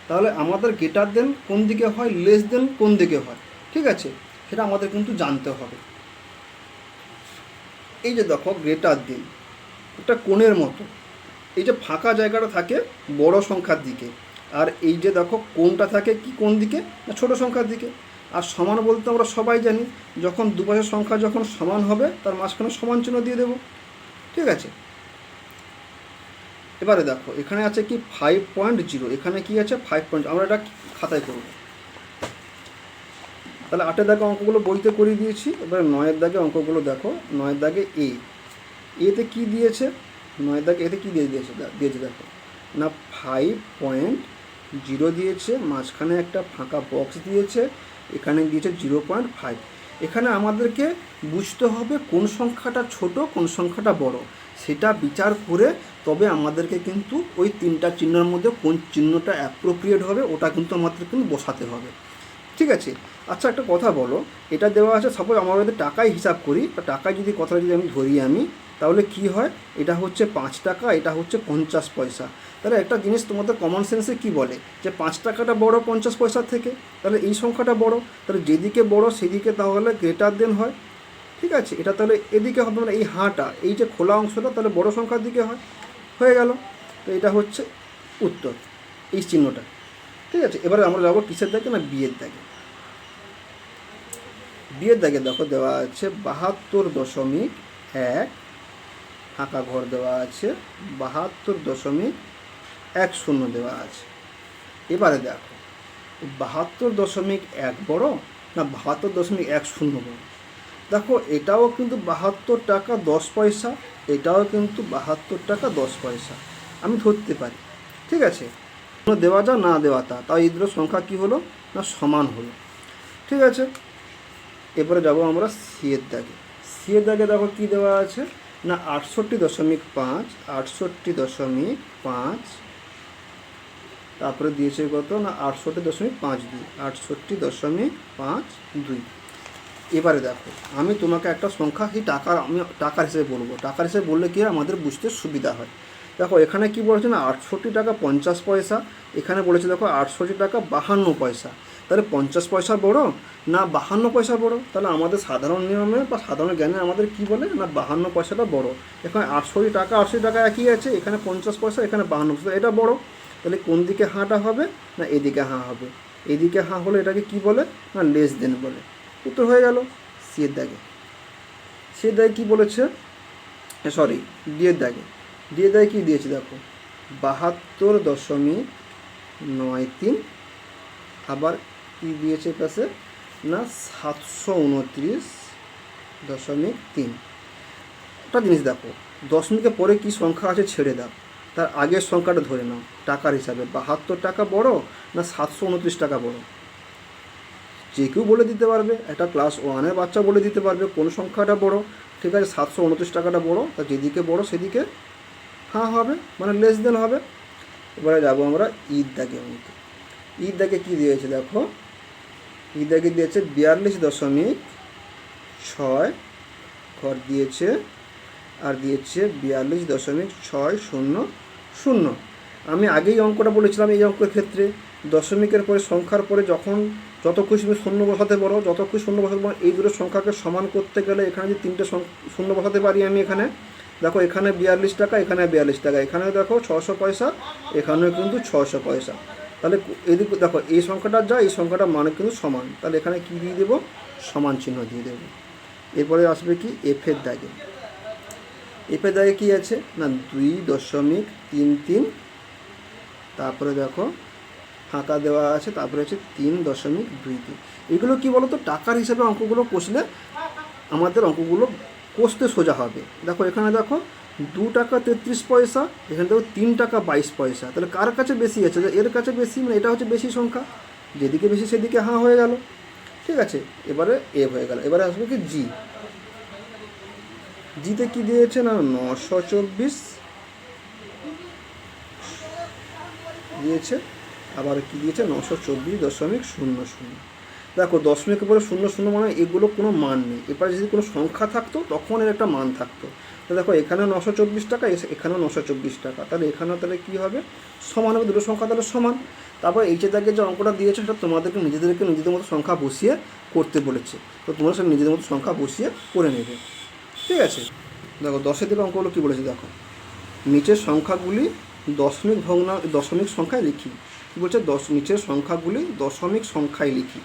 তাহলে আমাদের গ্রেটার দেন কোন দিকে হয়, লেস দেন কোন দিকে হয়, ঠিক আছে, সেটা আমাদের কিন্তু জানতে হবে। এই যে দেখো গ্রেটার দেন একটা কোণের মতো, এই যে ফাঁকা জায়গাটা থাকে বড় সংখ্যার দিকে, আর এই যে দেখো কোণটা থাকে কি কোন দিকে না ছোট সংখ্যার দিকে। আর সমান বলতে আমরা সবাই জানি যখন দুপাশের সংখ্যা যখন সমান হবে তার মাঝখানে সমান চিহ্ন দিয়ে দেবো, ঠিক আছে। এবারে দেখো এখানে আছে কি 5.0, এখানে কি আছে 5. আমরা এটা খাতায় করব। তাহলে 8-এর দাগে অঙ্কগুলো বইতে করিয়ে দিয়েছি। এবারে 9-এর দাগে অঙ্কগুলো দেখো। 9-এর দাগে এতে কি দিয়েছে, 9-এর দাগে এতে কি দিয়েছে দেখো না 5.0 দিয়েছে, মাঝখানে একটা ফাঁকা বক্স দিয়েছে, এখানে দিয়েছে 0.5। এখানে আমাদেরকে বুঝতে হবে কোন সংখ্যাটা ছোট কোন সংখ্যাটা বড়, সেটা বিচার করে তবে আমাদেরকে কিন্তু ওই 3টা চিহ্নের মধ্যে কোন চিহ্নটা অ্যাপ্রোপ্রিয়েট হবে ওটা কিন্তু আমাদের কিন্তু বসাতে হবে, ঠিক আছে। আচ্ছা একটা কথা বলো, এটা দেওয়া আছে সাপোজ আমরা যদি টাকায় হিসাব করি বা টাকায় যদি কথাটা যদি আমি ধরি তাহলে কি হয়, এটা হচ্ছে 5 টাকা, এটা হচ্ছে 50 পয়সা। তাহলে একটা জিনিস তোমাদের কমন সেন্সে কি বলে যে 5 টাকাটা বড় 50 পয়সার থেকে, তাহলে এই সংখ্যাটা বড়, তাহলে যেদিকে বড় সেদিকে তাহলে গ্রেটার দেন হয়, ঠিক আছে। এটা তাহলে এদিকে হবে না, এই হাঁটা এই যে খোলা অংশটা তাহলে বড় সংখ্যার দিকে হয়, হয়ে গেল। তো এটা হচ্ছে উত্তর, এই চিহ্নটা, ঠিক আছে। এবারে আমরা যাবো কিসের দাগে না বিয়ের দাগে। বিয়ের দাগে দেখো দেওয়া আছে 72.1, ফাঁকা ঘর দেওয়া আছে 72.10 দেওয়া আছে। এবারে দেখো 72.1 বড় না 72.10 বড়। দেখো এটাও কিন্তু 72 টাকা 10 পয়সা, এটাও কিন্তু 72 টাকা 10 পয়সা, আমি ধরতে পারি, ঠিক আছে। দেওয়া যা না দেওয়া তা, তাই এই দুটো সংখ্যা কী হলো না সমান হলো, ঠিক আছে। এবারে যাব আমরা সিয়ের দাগে। সিয়ের দাগে দেখো কী দেওয়া আছে না 68.5, 68.5, তারপরে দিয়েছে কত না 68.52, 68.52। এবারে দেখো আমি তোমাকে একটা সংখ্যা এই আমি টাকার হিসেবে বলবো, টাকার হিসেবে বললে কি আমাদের বুঝতে সুবিধা হয়। দেখো এখানে কি বলেছে না 68 টাকা 50 পয়সা, এখানে বলেছে দেখো 68 টাকা 52 পয়সা। তাহলে 50 পয়সা বড় না 52 পয়সা বড়, তাহলে আমাদের সাধারণ নিয়মে বা সাধারণ জ্ঞানে আমাদের কি বলে না 52 পয়সাটা বড়। এখানে 68 টাকা 80 টাকা একই আছে, এখানে 50 পয়সা এখানে 52 পয়সা, এটা বড়। তাহলে কোন দিকে হাঁটা হবে না এদিকে হাঁ হবে, এদিকে হাঁ হলে এটাকে কি বলে না লেস দেন বলে। উত্তর হয়ে গেল সিয়ের দাগে। সিয়ের দাগে কী বলেছে, সরি ডিয়ের দাগে। ডিয়ের দাগে কী দিয়েছে দেখো 72.93, আবার কী দিয়েছে পাশে না 729.3। একটা জিনিস দেখো দশমিকের পরে কি সংখ্যা আছে ছেড়ে দাও, তার আগের সংখ্যাটা ধরে নাও টাকার হিসাবে। 72 টাকা বড় না 729 টাকা বড়, যে কেউ বলে দিতে পারবে, একটা ক্লাস 1-এর বাচ্চা বলে দিতে পারবে কোন সংখ্যাটা বড়, ঠিক আছে। 729 টাকাটা বড়, তা যেদিকে বড় সেদিকে হ্যাঁ হবে, মানে লেস দেন হবে। এবারে যাবো আমরা ঈদ দাগে অঙ্কে। ঈদ দাগে কী দিয়েছে দেখো, ঈদ দাগে দিয়েছে 42.6 ঘর দিয়েছে, আর দিয়েছে 42.600। আমি আগেই অঙ্কটা বলেছিলাম এই অঙ্কের ক্ষেত্রে দশমিকের পরে সংখ্যার পরে যখন যত খুশি তুমি শূন্য বসাতে পারো, যত খুশি শূন্য বসাতে পারো, এই দুটো সংখ্যাকে সমান করতে গেলে এখানে যে 3টে শূন্য বসাতে পারি আমি। এখানে দেখো এখানে 42 টাকা, এখানে 42 টাকা, এখানেও দেখো 600 পয়সা, এখানেও কিন্তু 600 পয়সা। তাহলে এদিকে দেখো এই সংখ্যাটা যা এই সংখ্যাটা মানে কিন্তু সমান, তাহলে এখানে কী দিয়ে দেবো সমান চিহ্ন দিয়ে দেবো। এরপরে আসবে কি এফের দাগে। এফের দাগে কী আছে না 2.33, তারপরে দেখো ফাঁকা দেওয়া আছে, তারপরে হচ্ছে 3.23। এগুলো কি বলো তো টাকার হিসাবে অঙ্কগুলো কষলে আমাদের অঙ্কগুলো কষতে সোজা হবে। দেখো এখানে দেখো 2 টাকা 33 পয়সা, এখানে দেখো 3 টাকা 22 পয়সা। তাহলে কার কাছে বেশি আছে? এর কাছে বেশি, মানে এটা হচ্ছে বেশি সংখ্যা, যেদিকে বেশি সেদিকে হাঁ হয়ে গেল। ঠিক আছে, এবারে এ হয়ে গেল। এবারে আসবে কি জি। জিতে কি দিয়েছে না 924 দিয়েছে, আবার কি দিয়েছে 924.00। দেখো দশমিকের পরে 00 মানে এগুলো কোনো মান নেই। এবারে যদি কোনো সংখ্যা থাকতো তখন এর একটা মান থাকতো। তো দেখো এখানে 924 টাকা, এখানেও 924 টাকা, তাহলে এখানেও তাহলে কী হবে? সমান হবে, দুটো সংখ্যা তাহলে সমান। তারপর এইচের দাগে যে অঙ্কটা দিয়েছে সেটা তোমাদেরকে নিজেদের মতো সংখ্যা বসিয়ে করতে বলেছে, তো তোমরা সেটা নিজেদের মতো সংখ্যা বসিয়ে করে নেবে। ঠিক আছে, দেখো 10-এর দিকে অঙ্কগুলো কী বলেছে দেখো, নিচের সংখ্যাগুলি দশমিক সংখ্যায় লিখি। কী বলছে? নিচের সংখ্যাগুলি দশমিক সংখ্যায় লিখি।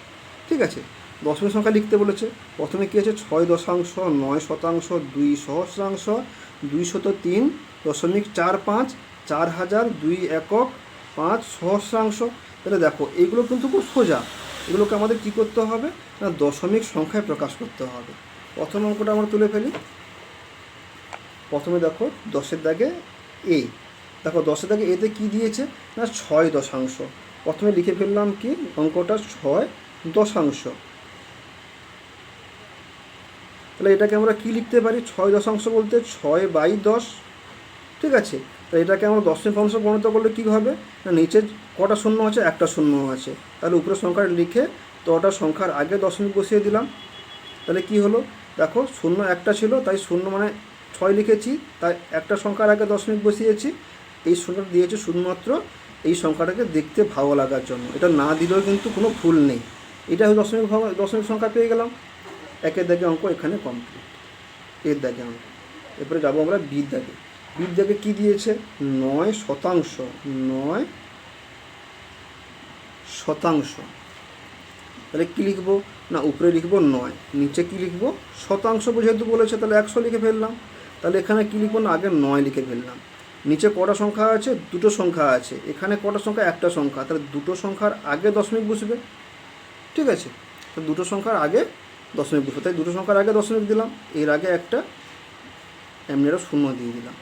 ঠিক আছে, দশমিক সংখ্যা লিখতে বলেছে। প্রথমে কী আছে? 6 দশাংশ, 9 শতাংশ, 2 সহস্রাংশ, 203.45, 4000, 2 একক, 5 সহস্রাংশ। তাহলে দেখো এইগুলো কিন্তু খুব সোজা, এগুলোকে আমাদের কী করতে হবে না দশমিক সংখ্যায় প্রকাশ করতে হবে। প্রথম অঙ্কটা আমরা তুলে ফেলি। প্রথমে দেখো 10-এর দাগে এ, দেখো 10-এর দাগে এতে কী দিয়েছে না 6 দশাংশ। প্রথমে লিখে ফেললাম কি অঙ্কটা 6 দশাংশ। তাহলে এটাকে আমরা কি লিখতে পারি? 6 দশাংশ বলতে 6/10। ঠিক আছে, তো এটাকে আমরা দশমিক অংশ পরিণত করলে কী হবে না নিচে কটা শূন্য আছে? একটা শূন্য আছে, তাহলে উপরের সংখ্যাটা লিখে তোটা সংখ্যার আগে দশমিক বসিয়ে দিলাম। তাহলে কি হলো দেখো, শূন্য একটা ছিল তাই শূন্য মানে 6 লিখেছি, তাই একটা সংখ্যার আগে দশমিক বসিয়েছি। এই শূন্যটা দিয়েছে শুধুমাত্র এই সংখ্যাটাকে দেখতে ভালো লাগার জন্য, এটা না দিলেও কিন্তু কোনো ভুল নেই। এটা দশমিক সংখ্যা পেয়ে গেলাম। একের দাগে অঙ্ক এখানে কমপ্লিট। এর দাগে অঙ্ক, এরপরে যাবো আমরা বির দাগে। বির দাগে কী দিয়েছে? 9 শতাংশ। 9 শতাংশ, তাহলে কী লিখবো না উপরে লিখবো 9, নিচে কী লিখবো শতাংশ, যেহেতু বলেছে তাহলে 100 লিখে ফেললাম। তাহলে এখানে কী লিখবো না আগে 9 লিখে ফেললাম। নিচে কটা সংখ্যা আছে? দুটো সংখ্যা আছে। এখানে কটা সংখ্যা? একটা সংখ্যা, তাহলে দুটো সংখ্যার আগে দশমিক বসবে। ঠিক আছে, তো দুটো সংখ্যার আগে দশমিক বসবে, তাই দুটো সংখ্যার আগে দশমিক দিলাম, এর আগে একটা এমনি একটা শূন্য দিয়ে দিলাম।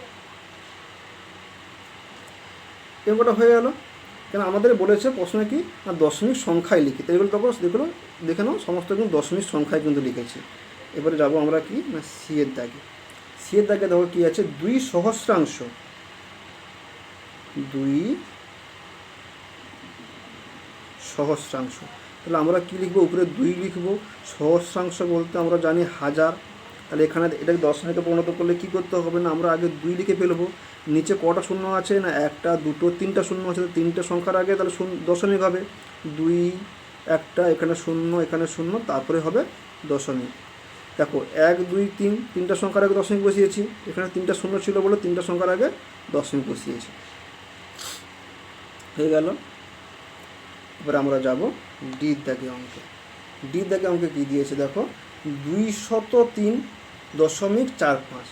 এরকমটা হয়ে গেল। কেন আমাদের বলেছে প্রশ্নে কি না দশমিক সংখ্যায় লিখি, তাই এগুলো তখন দেখে নাও সমস্ত কিন্তু দশমিক সংখ্যায় কিন্তু লিখেছি। এবারে যাব আমরা কি না সি এর দাগে। সি এর দাগে দেখো কী আছে? 2 সহস্রাংশ। 2 সহস্রাংশ, তাহলে আমরা কী লিখবো? উপরে 2 লিখবো। সহস্রাংশ বলতে আমরা জানি 1000, তাহলে এখানে এটাকে দশমিকে পরিণত করলে কী করতে হবে না আমরা আগে 2 লিখে ফেলবো। নিচে কটা শূন্য আছে না একটা, দুটো, 3টা শূন্য আছে, তো 3টে সংখ্যার আগে তাহলে দশমিক হবে। 2 একটা, এখানে শূন্য, এখানে শূন্য, তারপরে হবে দশমিক। দেখো 1 2 3, 3টা সংখ্যার আগে দশমিক বসিয়েছি। এখানে 3টা শূন্য ছিল বলে 3টা সংখ্যার আগে দশমিক বসিয়েছি। হয়ে গেল। এবার আমরা যাব ডির দাগে অঙ্কে। ডির দাগে অঙ্কে কী দিয়েছে দেখো? 203.45।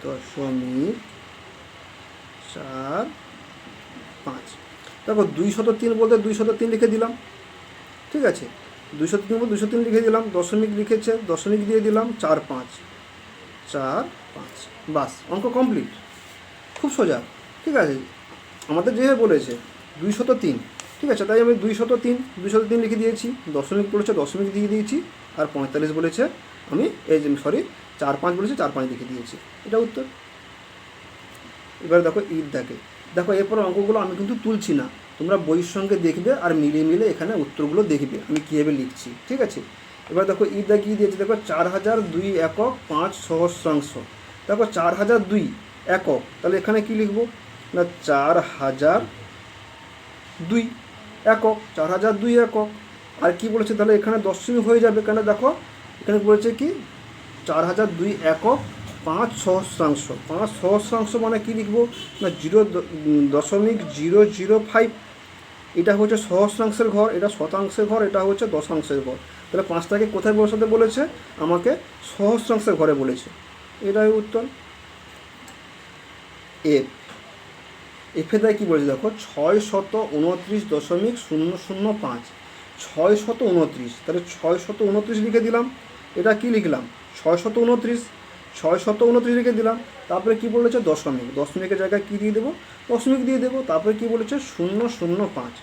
203.45। দেখো 203 বলতে 203 লিখে দিলাম। ঠিক আছে, 203 বলতে 203 লিখে দিলাম, দশমিক লিখেছে দশমিক দিয়ে দিলাম, 4 5 4 5, বাস অঙ্ক কমপ্লিট। খুব সোজা। ঠিক আছে, আমাদের যেভাবে বলেছে 203, ঠিক আছে, তাই আমি 203 লিখে দিয়েছি, দশমিক বলেছে দশমিক দিয়ে দিয়েছি, আর 45 বলেছে আমি 4 5 বলেছে 4 5 লিখে দিয়েছি। এটা উত্তর। এবার দেখো ঈদ দাগে, দেখো এরপর অঙ্কগুলো আমি কিন্তু তুলছি না, তোমরা বইয়ের সঙ্গে দেখবে আর মিলিয়ে এখানে উত্তরগুলো দেখবে আমি কীভাবে লিখছি। ঠিক আছে, এবার দেখো ঈদ দাগে কী দিয়েছে দেখো 4002 একক 5 সহস্রাংশ। দেখো 4002 একক, তাহলে এখানে কি লিখবো না 4002 একক, 4002 একক। আর কি বলেছে তাহলে এখানে দশমিক হয়ে যাবে, কেন দেখো এখানে বলেছে কি 4002 একক 5 সহস্রাংশ। 5 সহস্রাংশ মানে কি লিখবো না 0.005। এটা হচ্ছে সহস্রাংশের ঘর, এটা শতাংশের ঘর, এটা হচ্ছে দশাংশের ঘর। তাহলে 5টাকে কোথায় বসাতে বলেছে? আমাকে সহস্রাংশের ঘরে বলেছে। এটাই উত্তর। এফ। এফে দেয় কী বলেছে দেখো 629.005, 629, তাহলে 629 লিখে দিলাম। এটা কি লিখলাম 629, 629 লিখে দিলাম। তারপরে কি বলেছে দশমিক, দশমিকের জায়গায় কী দিয়ে দেবো, দশমিক দিয়ে দেবো। তারপরে কি বলেছে 005,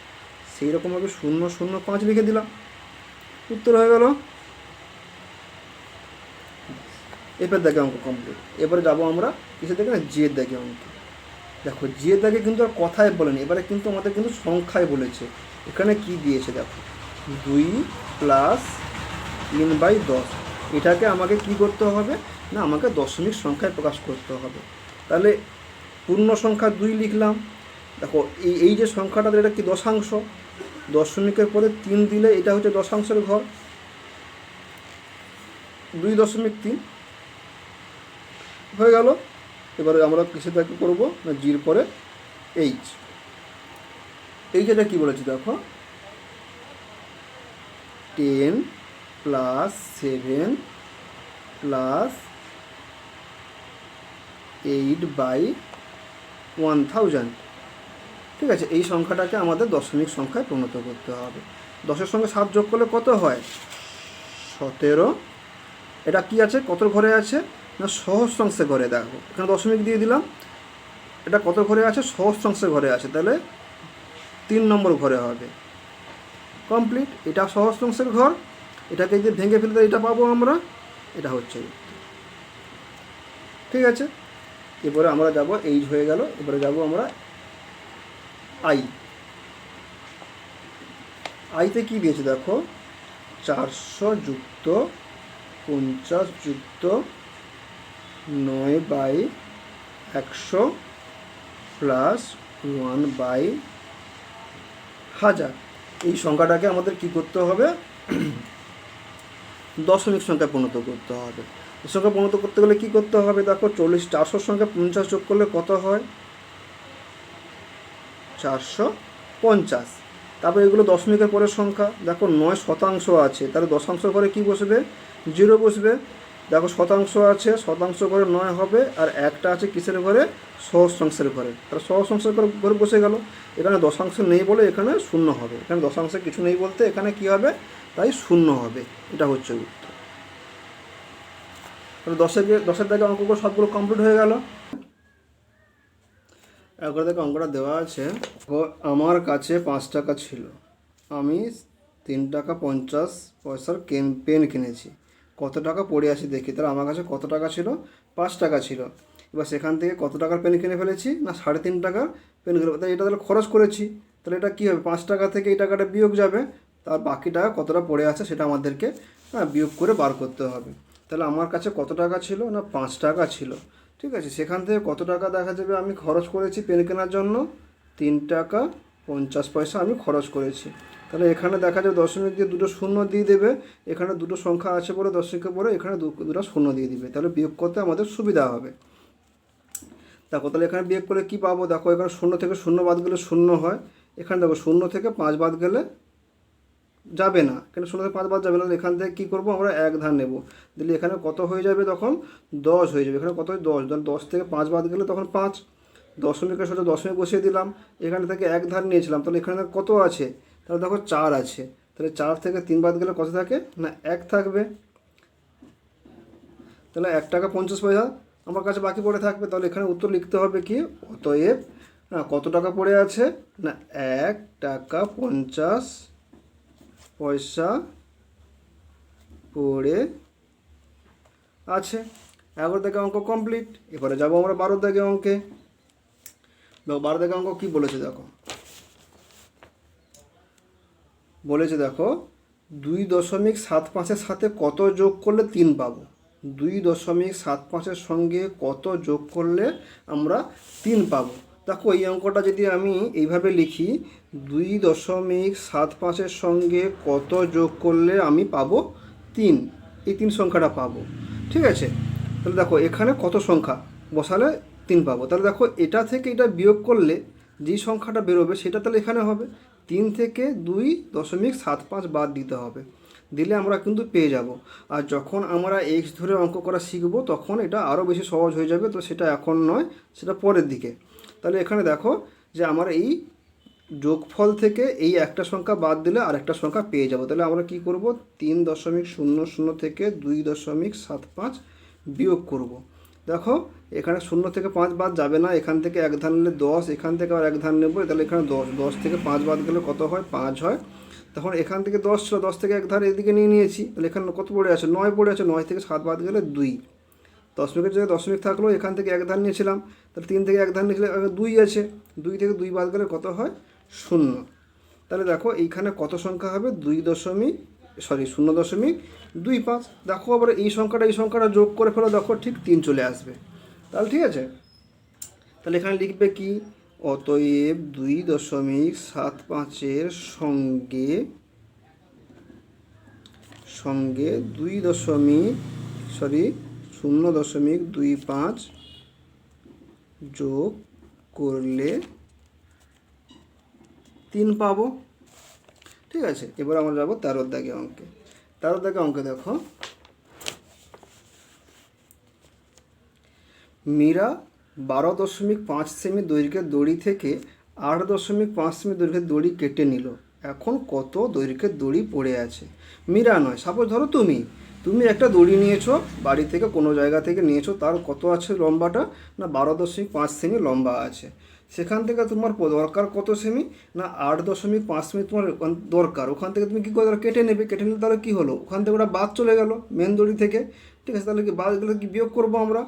সেই রকমভাবে 005 লিখে দিলাম, উত্তর হয়ে গেল। এবার দেখে অঙ্ক কমপ্লিট। এবারে যাবো আমরা কিসে দেখে না, জিয়ের দেখে অঙ্ক। দেখো জিয়ের দাগে কিন্তু আর কথায় বলেনি, এবারে কিন্তু আমাদের কিন্তু সংখ্যায় বলেছে। এখানে কি দিয়েছে দেখো 2 + 3/10, এটাকে আমাকে কি করতে হবে না, আমাকে দশমিক সংখ্যায় প্রকাশ করতে হবে। তাহলে পূর্ণ সংখ্যা 2 লিখলাম। দেখো এই যে সংখ্যাটা, এটা কি দশাংশ, দশমিকের পরে 3 দিলে এটা হচ্ছে দশাংশের ঘর, 2.3 হয়ে গেল। এবারে আমরা কিসে দাগে করবো না, জির পরে এইচ। এইচটা কী বলেছি দেখো 10 + 7 + 8/1000, ঠিক আছে। এই সংখ্যাটাকে আমাদের দশমিক সংখ্যায় পরিণত করতে হবে। 10-এর সঙ্গে 7 যোগ করলে কত হয় 17। এটা কি আছে, কত ঘরে আছে না সহস্রাংশে ঘরে। দেখো এখানে দশমিক দিয়ে দিলাম, এটা কত ঘরে আছে সহস্রাংশে ঘরে আছে, তাহলে 3 নম্বর ঘরে হবে। কমপ্লিট। এটা সহস্রাংশের ঘর, এটাকে যদি ভেঙে ফেলতে এটা পাবো আমরা, এটা হচ্ছে উত্তর। ঠিক আছে, এবারে আমরা যাব, এইচ হয়ে গেল। এবারে যাব আমরা আইতে কি দিয়েছে দেখো 400 + 50 + 9/100 + 1/1000। এই সংখ্যাটাকে আমাদের কি করতে হবে দশমিক সংখ্যায় পরিণত করতে হবে। এই সংখ্যা পরিণত করতে গেলে কী করতে হবে দেখো 400-র সঙ্গে 50 যোগ করলে কত হয় 450। তারপরে এগুলো দশমিকের পরের সংখ্যা, দেখো 9 শতাংশ আছে, তাহলে দশাংশ ঘরে কি বসবে 0 বসবে। দেখো শতাংশ আছে, শতাংশ ঘরে 9 হবে, আর একটা আছে কিসের ঘরে সহস্রাংশের ঘরে, তাহলে সহস্রাংশের ঘরে বসে গেল। এখানে দশাংশ নেই বলে এখানে 0 হবে, এখানে দশাংশে কিছু নেই বলতে এখানে কি হবে তাই 0 হবে। এটা হচ্ছে উত্তর। তাহলে 10-এর দাগে অঙ্কগুলো সবগুলো কমপ্লিট হয়ে গেল। একবার দেখো অঙ্কটা দেওয়া আছে, আমার কাছে 5 টাকা ছিল, আমি 3 টাকা 50 পয়সার পেন কিনেছি, কত টাকা পড়ে আছে দেখি। তাহলে আমার কাছে কত টাকা ছিল 5 টাকা ছিল। এবার সেখান থেকে কত টাকার পেন কিনে ফেলেছি না 3.5 টাকার পেন কিনে, তাহলে এটা তাহলে খরচ করেছি, তাহলে এটা কী হবে 5 টাকা থেকে এই টাকাটা বিয়োগ যাবে, তার বাকি টাকা কতটা পড়ে আছে সেটা আমাদেরকে বিয়োগ করে বার করতে হবে। তাহলে আমার কাছে কত টাকা ছিল না 5 টাকা ছিল, ঠিক আছে। সেখান থেকে কত টাকা দেখা যাবে আমি খরচ করেছি পেন কেনার জন্য 3 টাকা 50 পয়সা আমি খরচ করেছি। তাহলে এখানে দেখা যাবে দশমিক দিয়ে দুটো শূন্য দিয়ে দেবে, এখানে দুটো সংখ্যা আছে বলে দশমিকের পরে এখানে দুটো শূন্য দিয়ে দিবে, তাহলে বিয়োগ করতে আমাদের সুবিধা হবে। দেখো তাহলে এখানে বিয়োগ করে কী পাবো দেখো, এখানে 0 থেকে 0 বাদ গেলে 0 হয়, এখানে দেখো 0 থেকে 5 বাদ গেলে যাবে না, কেন 0 থেকে 5 বাদ যাবে না, এখান থেকে কী করবো আমরা 1 ধার নেব, দিলে এখানে কত হয়ে যাবে তখন 10 হয়ে যাবে। এখানে কত হয় 10, 10 থেকে 5 বাদ গেলে তখন 5, দশমিকের সাথে দশমিক বসিয়ে দিলাম, এখানে থেকে 1 ধার নিয়েছিলাম, তাহলে এখানে কত আছে তাহলে দেখো 4 আছে, তাহলে 4 থেকে 3 বাদ গেলে কত থাকে না 1 থাকবে, তাহলে 1 টাকা 50 পয়সা আমার কাছে বাকি পড়ে থাকবে। তাহলে এখানে উত্তর লিখতে হবে কি, অতএব কত টাকা পড়ে আছে না 1 টাকা 50 পয়সা পড়ে আছে। 11 দাগে অঙ্ক কমপ্লিট। এবারে যাবো আমরা 12 দাগে অঙ্কে। 12 দাগে অঙ্ক কী বলেছে দেখো, বলেছে দেখো 2.75-এর সাথে কত যোগ করলে 3 পাবো। 2.75-এর সঙ্গে কত যোগ করলে আমরা 3 পাবো। দেখো এই অঙ্কটা যদি আমি এইভাবে লিখি 2.75-এর সঙ্গে কত যোগ করলে আমি পাবো 3, এই 3 সংখ্যাটা পাবো, ঠিক আছে। তাহলে দেখো এখানে কত সংখ্যা বসালে 3 পাবো, তাহলে দেখো এটা থেকে এটা বিয়োগ করলে যেই সংখ্যাটা বেরোবে সেটা তাহলে এখানে হবে। 3 থেকে 2.75 বাদ দিতে হবে, দিলে আমরা কিন্তু পেয়ে যাব। আর যখন আমরা এক্স ধরে অঙ্ক করা শিখব তখন এটা আরও বেশি সহজ হয়ে যাবে, তো সেটা এখন নয়, সেটা পরের দিকে। তাহলে এখানে দেখো যে আমার এই যোগফল থেকে এই একটা সংখ্যা বাদ দিলে আরেকটা সংখ্যা পেয়ে যাব। তাহলে আমরা কি করব, 3.00 থেকে 2.75 বিয়োগ করব। দেখো এখানে 0 থেকে 5 বাদ যাবে না, এখান থেকে এক ধান নিলে 10, এখান থেকে আর এক ধান নেব, তাহলে এখানে 10 থেকে 5 বাদ গেলে কত হয়, 5 হয়। তখন এখান থেকে 10 ছিল, 10 থেকে এক ধান এদিকে নিয়ে নিয়েছি, তাহলে এখানে কত পড়ে আছে, 9 পড়ে আছে, 9 থেকে 7 বাদ গেলে 2। দশমিকের জায়গায় দশমিক থাকলো, এখান থেকে এক ধান নিয়েছিলাম, তাহলে 3 থেকে এক ধান নিয়েছিলাম, 2 আছে, 2 থেকে 2 বাদ গেলে কত হয়, 0। তাহলে দেখো এইখানে কত সংখ্যা হবে, 0.25। দেখো আবার এই সংখ্যাটা যোগ করে ফেলো, দেখো ঠিক 3 চলে আসবে। তাহলে ঠিক আছে, তাহলে এখানে লিখবে কি, অতএব 2.75-এর সঙ্গে 0.25 যোগ করলে 3 পাবো। ঠিক আছে, এবার আমরা যাবো 13 দাগে অঙ্কে। 13 দাগে অঙ্কে দেখো, মীরা 12.5 সেমি দৈর্ঘ্যের দড়ি থেকে 8.5 সেমি দৈর্ঘ্যের দড়ি কেটে নিল। এখন কত দৈর্ঘ্যের দড়ি পড়ে আছে? মীরা নয়, সাপোজ ধরো তুমি একটা দড়ি নিয়েছো, বাড়ি থেকে কোনো জায়গা থেকে নিয়েছো, তার কত আছে লম্বাটা, না 12.5 সেমি লম্বা আছে। সেখান থেকে তোমার দরকার কত সেমি, না 8.5 সেমি তোমার দরকার। ওখান থেকে তুমি কী করে কেটে নেবে, কেটে নিলে তাহলে কী হলো, ওখান থেকে ওটা বাদ চলে গেল মেন দড়ি থেকে। ঠিক আছে, তাহলে কি বাদ গেলে কি বিয়োগ করবো আমরা।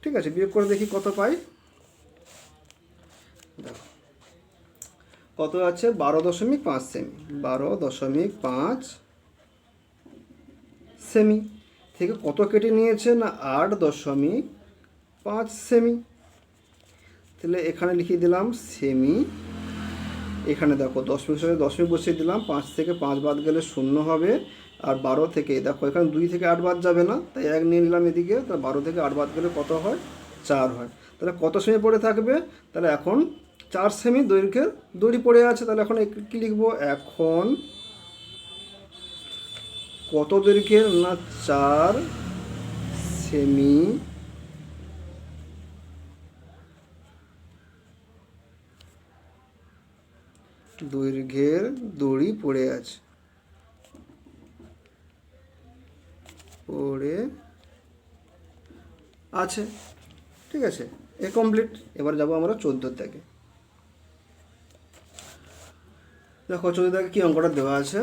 ঠিক আছে, বিয়োগ করে দেখি কত পাই। দেখো কত আছে, 12.5 সেমি, 12.5 সেমি থেকে কত কেটে নিয়েছে, না 8.5 সেমি। তাহলে এখানে লিখিয়ে দিলাম সেমি, এখানে দেখো দশমিক সাথে দশমিক বসিয়ে দিলাম, 5 থেকে 5 বাদ গেলে 0 হবে। আর 12 থেকে দেখো এখানে 2 থেকে 8 বাদ যাবে না, তাই 1 নিয়ে নিলাম এদিকে, তাহলে 12 থেকে 8 বাদ গেলে কত হয়, 4 হয়। তাহলে কত সেমি পড়ে থাকবে, তাহলে এখন 4 সেমি দৈর্ঘ্যের দড়ি পড়ে আছে। তাহলে এখন কী লিখবো, এখন কত দৈর্ঘ্যের, না 4 সেমি দৈর্ঘ্যের দড়ি পড়ে আছে, ঠিক আছে, এ কমপ্লিট। এবার যাব আমরা 14 থেকে। দেখো 14 থেকে কি অঙ্কটা দেওয়া আছে,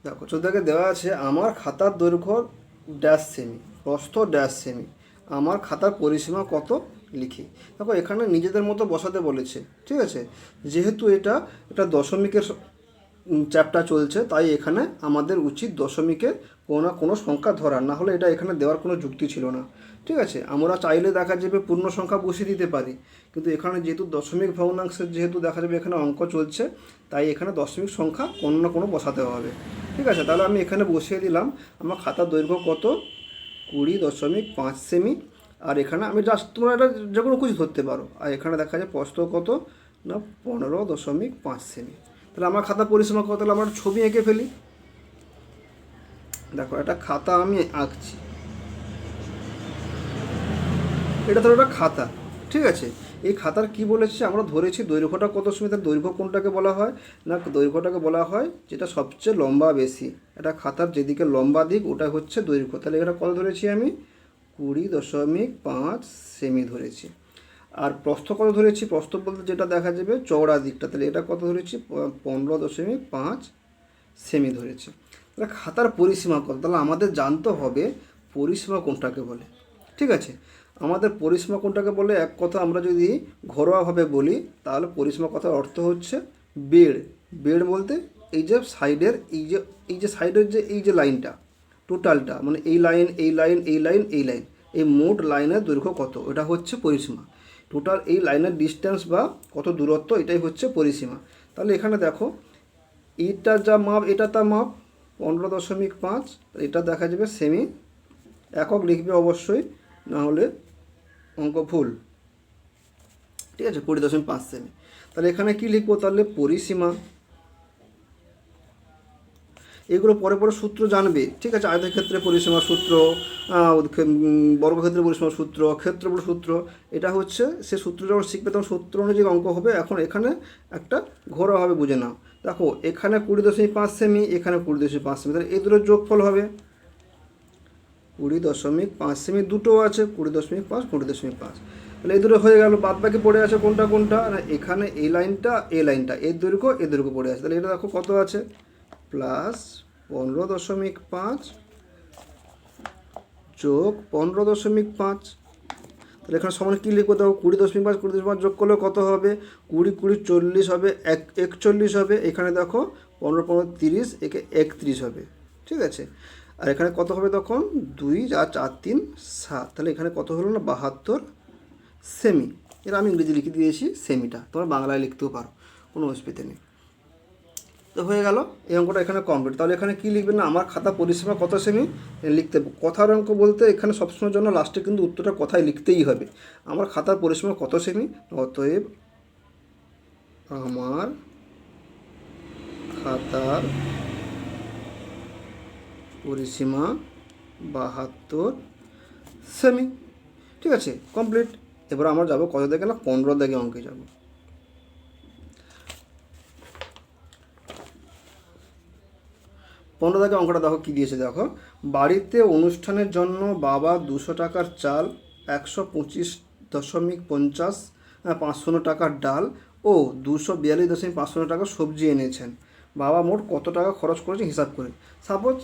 দেখো 14 থেকে দেওয়া আছে, আমার খাতার দৈর্ঘ্য ড্যাশ সেমি, প্রস্থ ড্যাশ সেমি, আমার খাতার পরিসীমা কত লিখি। দেখো এখানে নিজেদের মতো বসাতে বলেছে। ঠিক আছে, যেহেতু এটা দশমিকের চ্যাপ্টার চলছে, তাই এখানে আমাদের উচিত দশমিকের কোনো না কোনো সংখ্যা ধরার, না হলে এটা এখানে দেওয়ার কোনো যুক্তি ছিল না। ঠিক আছে, আমরা চাইলে দেখা যাবে পূর্ণ সংখ্যা বসিয়ে দিতে পারি, কিন্তু এখানে যেহেতু দশমিক ভগ্নাংশের যেহেতু দেখা যাবে এখানে অঙ্ক চলছে, তাই এখানে দশমিক সংখ্যা কোনো না কোনো বসাতে হবে। ঠিক আছে, তাহলে আমি এখানে বসিয়ে দিলাম, আমার খাতার দৈর্ঘ্য কত, 20.5 সেমি। আর এখানে আমি জাস্ট তোমরা এটা যে কোনো কিছু ধরতে পারো। আর এখানে দেখা যায় প্রস্থ কত, না 15.5 সেমি। তাহলে আমার খাতা পরিসীমা কত, তাহলে আমরা ছবি এঁকে ফেলি। দেখো একটা খাতা আমি আঁকছি, এটা ধরো একটা খাতা। ঠিক আছে, এই খাতার কি বলেছে, আমরা ধরেছি দৈর্ঘ্যটা কত সেমি। তার দৈর্ঘ্য কোনটাকে বলা হয়, না দৈর্ঘ্যটাকে বলা হয় যেটা সবচেয়ে লম্বা বেশি। এটা খাতার যেদিকে লম্বা দিক ওটা হচ্ছে দৈর্ঘ্য। তাহলে এটা কত ধরেছি আমি, 20.5 সেমি ধরেছি। আর প্রস্থ কত ধরেছি, প্রস্থ বলতে যেটা দেখা যাবে চওড়া দিকটা, তাহলে এটা কত ধরেছি, 15.5 সেমি ধরেছি। তাহলে খাতার পরিসীমা কত, তাহলে আমাদের জানতে হবে পরিসীমা কোনটাকে বলে। ঠিক আছে, আমাদের পরিসীমা কোনটাকে বলে, এক কথা আমরা যদি ঘরোয়াভাবে বলি, তাহলে পরিসীমা কথার অর্থ হচ্ছে বেড়। বেড় বলতে এই যে সাইডের সাইডের এই যে লাইনটা, টোটালটা মানে এই লাইন এই লাইন এই লাইন এই লাইন, এই মোট লাইনের দৈর্ঘ্য কত, এটা হচ্ছে পরিসীমা। টোটাল এই লাইনের ডিস্টেন্স বা কত দূরত্ব, এটাই হচ্ছে পরিসীমা। তাহলে এখানে দেখো এইটা যা মাপ এটা তার মাপ 15.5, এটা দেখা যাবে সেমি। একক লিখবে অবশ্যই, না হলে অঙ্ক ভুল। ঠিক আছে, 20.5 সেমি। তাহলে এখানে কি লিখবো, তাহলে পরিসীমা। এগুলো পরে পরে সূত্র জানবে, ঠিক আছে। আয়তক্ষেত্রে পরিসীমা সূত্র, বর্গক্ষেত্রে পরিসীমা সূত্র, ক্ষেত্রফল সূত্র, এটা হচ্ছে সে সূত্র যখন শিখবে তখন সূত্র অনুযায়ী অঙ্ক হবে। এখন এখানে একটা ঘোরা হবে, বুঝে নাও। দেখো এখানে 20.5 সেমি, এখানে 20.5 সেমি, তাহলে এই দুটোর যোগফল হবে 20.5 সেমি, দুটো আছে 20.5 20.5, তাহলে এই দুটো হয়ে গেল। বাদ বাকি পড়ে আছে কোনটা কোনটা না, এখানে এই লাইনটা এই লাইনটা, এর দৈর্ঘ্য পড়ে আছে। তাহলে এটা দেখো কত আছে, প্লাস 15.5 যোগ 15.5, তাহলে এখানে সমান কী লিখবো দেখো, 20.5 20.5 যোগ করলে কত হবে, 20 20 40 হবে, 41 হবে। এখানে দেখো 15 15 30, একে 31 হবে, ঠিক আছে। আর এখানে কত হবে তখন, 2 আর 4 3 7, তাহলে এখানে কত হলো না, 72 সেমি। এর আমি ইংরেজি লিখে দিয়েছি সেমিটা, তোমরা বাংলায় লিখতেও পারো, কোনো অসুবিধা নেই। তো হয়ে গেল এই অঙ্কটা এখানে কমপ্লিট। তাহলে এখানে কী লিখবেন না, আমার খাতা পরিসীমা কত সেমি লিখতে, কথার অঙ্ক বলতে এখানে সবসময়ের জন্য লাস্টে কিন্তু উত্তরটা কথায় লিখতেই হবে। আমার খাতার পরিসীমা কত সেমি, অতএব আমার খাতার পরিসীমা 72 সেমি, ঠিক আছে, কমপ্লিট। এবার আমরা যাবো কত দেখে না, 15 দাগে অঙ্কে যাব। 15 দাগে অঙ্কটা দেখো কী দিয়েছে, দেখো বাড়িতে অনুষ্ঠানের জন্য বাবা 200 টাকার চাল, 125.50 টাকার ডাল ও 242.50 টাকা সবজি এনেছেন। বাবা মোট কত টাকা খরচ করেছে হিসাব করে। সাপোজ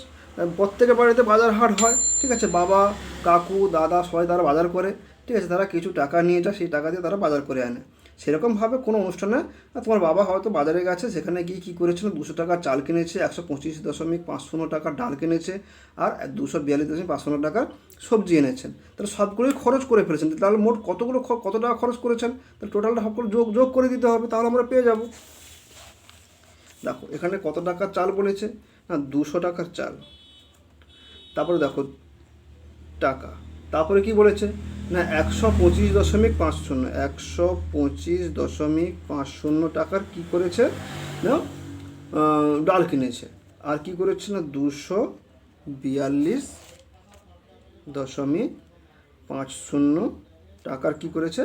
প্রত্যেকের বাড়িতে বাজার হাট হয়, ঠিক আছে, বাবা কাকু দাদা সবাই তারা বাজার করে, ঠিক আছে, তারা কিছু টাকা নিয়ে যায়, সেই টাকা দিয়ে তারা বাজার করে আনে। সেরকমভাবে কোনো অনুষ্ঠানে তোমার বাবা হয়তো বাজারে গেছে, সেখানে গিয়ে কী করেছিল, 200 টাকার চাল কিনেছে, 125.50 টাকার ডাল কিনেছে, আর 242.50 টাকার সবজি এনেছেন। তাহলে সবগুলোই খরচ করে ফেলেছেন। তাহলে মোট কত টাকা খরচ করেছেন, তাহলে টোটালটা সবগুলো যোগ করে দিতে হবে, তাহলে আমরা পেয়ে যাব। দেখো এখানে কত টাকার চাল বলেছে না, 200 টাকার চাল, তারপরে দেখো টাকা, তারপরে কি বলেছে না, 125.50 125.50 টাকার কী করেছে না, ডাল কিনেছে। আর কি করেছে না, 242.50 টাকার কী করেছে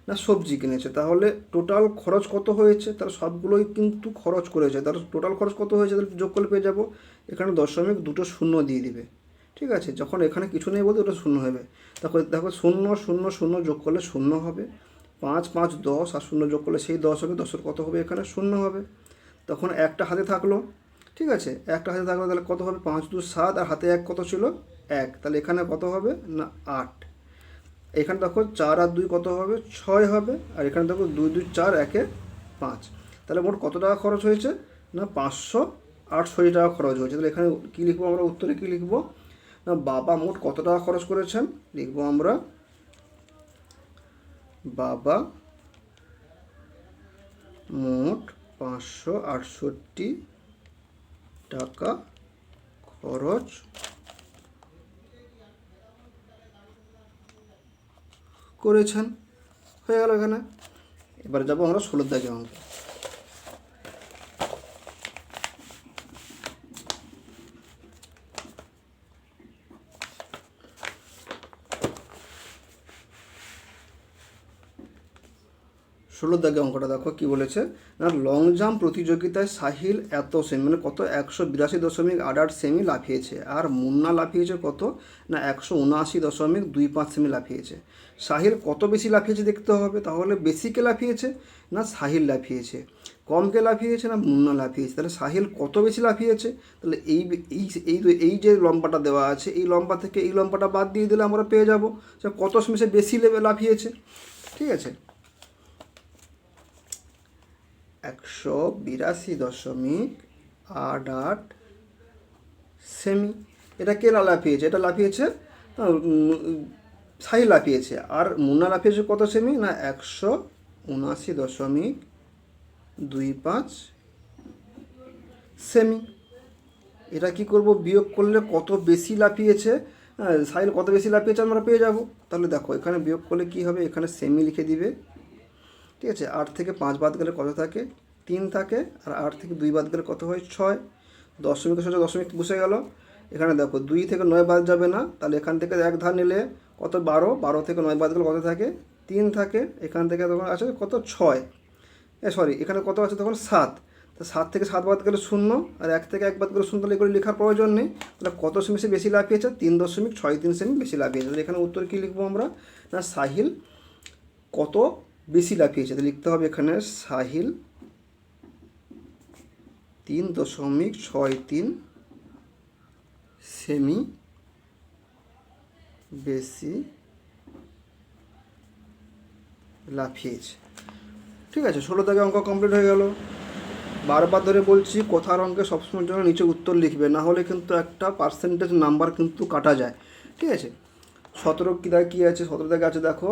না, সবজি কিনেছে। তাহলে টোটাল খরচ কত হয়েছে, তার সবগুলোই কিন্তু খরচ করেছে, তার টোটাল খরচ কত হয়েছে, তাহলে যোগ করে পেয়ে যাবো। এখানে 0.2 দিয়ে দিবে, ঠিক আছে। যখন এখানে কিছু নেই বলতে ওটা শূন্য হবে। তারপরে দেখো 0 0 0 যোগ করলে 0 হবে, 5 5 10, আর 0 যোগ করলে সেই 10 হবে, 10-এর কত হবে, এখানে 0 হবে। তখন একটা হাতে থাকলো, ঠিক আছে, একটা হাতে থাকলো, তাহলে কত হবে, 5 2 7, আর হাতে 1 কত ছিল, 1, তাহলে এখানে কত হবে না 8। এখানে দেখো 4 আর 2 কত হবে, 6 হবে, আর এখানে দেখো 2 2 4 1 5, তাহলে মোট কত টাকা খরচ হয়েছে না, 568 টাকা খরচ হয়েছে। তাহলে এখানে কী লিখবো আমরা, উত্তরে কী লিখবো না, বাবা মোট কত টাকা খরচ করেছেন, লিখবো আমরা বাবা মোট 568 টাকা খরচ করেছেন। হয়ে গেল এখানে। এবার যাবো আমরা 16 দাগে অঙ্ক। 16 দাগে অঙ্কটা দেখো কি বলেছে না, লং জাম্প প্রতিযোগিতায় সাহিল এত সেমি মানে কত, 182.88 সেমি লাফিয়েছে, আর মুন্না লাফিয়েছে কত না, 179.25 সেমি লাফিয়েছে। সাহিল কত বেশি লাফিয়েছে দেখতে হবে, তাহলে বেশিকে লাফিয়েছে না সাহিল লাফিয়েছে, কমকে লাফিয়েছে না মুন্না লাফিয়েছে। তাহলে সাহিল কত বেশি লাফিয়েছে, তাহলে এই এই এই যে লম্বাটা দেওয়া আছে, এই লম্বা থেকে এই লম্বাটা বাদ দিয়ে দিলে আমরা পেয়ে যাব যে কত সেমি সে বেশি লাফিয়েছে, ঠিক আছে। 182.88 সেমি, এটা কে লাফিয়েছে, এটা লাফিয়েছে সাহিল লাফিয়েছে, আর মুন্না লাফিয়েছে কত সেমি না, 179.25 সেমি। এটা কি করব, বিয়োগ করলে কত বেশি লাফিয়েছে, সাহিল কত বেশি লাফিয়েছে আমরা পেয়ে যাব। তাহলে দেখো এখানে বিয়োগ করলে কি হবে, এখানে সেমি লিখে দিবে, ঠিক আছে। 8 থেকে 5 বাদ গেলে কত থাকে, 3 থাকে, আর 8 থেকে 2 বাদ গেলে কত হয়, 6। দশমিকের সাথে দশমিক বসে গেল। এখানে দেখো 2 থেকে 9 বাদ যাবে না, তাহলে এখান থেকে এক ধার নিলে কত 12, 12 থেকে 9 বাদ গেলে কত থাকে 3 থাকে। এখান থেকে তখন আছে কত 6, সরি এখানে কত আছে তখন 7। তো 7 থেকে 7 বাদ গেলে 0, আর 1 থেকে 1 বাদ গেলে 0, তাহলে এগুলো লেখার প্রয়োজন নেই। তাহলে কত সেমি সে বেশি লাফিয়েছে 3.63 সেমি বেশি লাফিয়েছে। তাহলে এখানে উত্তর কী লিখবো আমরা, না সাহিল কত বেশি লাফিয়েছে। তো লিখতে হবে এখানে সাহিল 3.63 সেমি বেশি লাফিয়েছে। ঠিক আছে, 16 থেকে অঙ্ক কমপ্লিট হয়ে গেল। বারবার ধরে বলছি কথার অঙ্কে সবসময় জন্য নিচে উত্তর লিখবে, না হলে কিন্তু একটা পার্সেন্টেজ নাম্বার কিন্তু কাটা যায়। ঠিক আছে, 17 কী আছে, 17 থেকে আছে দেখো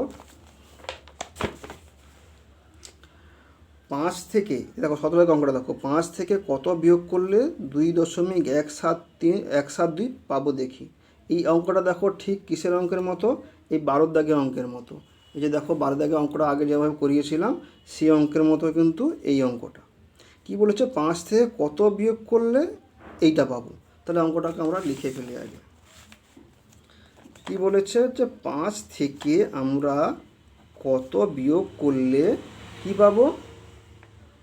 5 থেকে, দেখো 17 থেকে অঙ্কটা দেখো, 5 থেকে কত বিয়োগ করলে 2.172 পাবো দেখি। এই অঙ্কটা দেখো ঠিক কিসের অঙ্কের মতো, এই 12 দাগের অঙ্কের মতো। এই যে দেখো 12 দাগের অঙ্কটা আগে যেভাবে করিয়েছিলাম সেই অঙ্কের মতো কিন্তু এই অঙ্কটা। কি বলেছে, 5 থেকে কত বিয়োগ করলে এইটা পাবো। তাহলে অঙ্কটাকে আমরা লিখে ফেলি আগে। কি বলেছে যে 5 থেকে আমরা কত বিয়োগ করলে কি পাবো,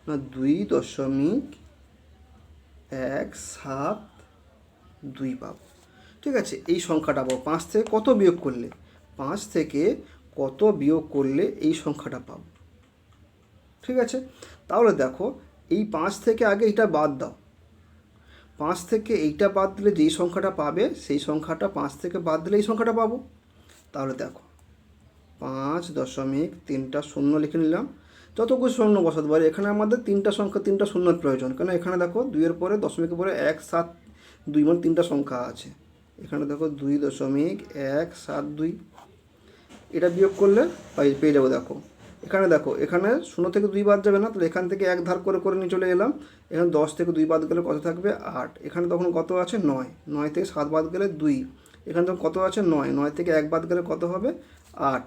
না 2.172 পাবো। ঠিক আছে, এই সংখ্যাটা পাবো 5 থেকে কত বিয়োগ করলে, 5 থেকে কত বিয়োগ করলে এই সংখ্যাটা পাবো। ঠিক আছে, তাহলে দেখো এই 5 থেকে আগে এইটা বাদ দাও, 5 থেকে এইটা বাদ দিলে যেই সংখ্যাটা পাবে সেই সংখ্যাটা 5 থেকে বাদ দিলে এই সংখ্যাটা পাবো। তাহলে দেখো 5.3 লিখে নিলাম, যতগুলো শূন্য বসাতে পারি। এখানে আমাদের 3টা সংখ্যা 3টা শূন্যর প্রয়োজন, কেন এখানে দেখো 2-এর পরে দশমিকের পরে 172 মানে 3টা সংখ্যা আছে। এখানে দেখো 2.172, এটা বিয়োগ করলে পেয়ে যাবো। দেখো এখানে দেখো, এখানে 0 থেকে 2 বাদ যাবে না, তাহলে এখান থেকে 1 ধার করে করে নিয়ে চলে এলাম। এখানে 10 থেকে 2 বাদ গেলে কত থাকবে 8, এখানে তখন কত আছে 9, 9 থেকে 7 বাদ গেলে 2, এখানে তখন কত আছে 9, 9 থেকে 1 বাদ গেলে কত হবে 8,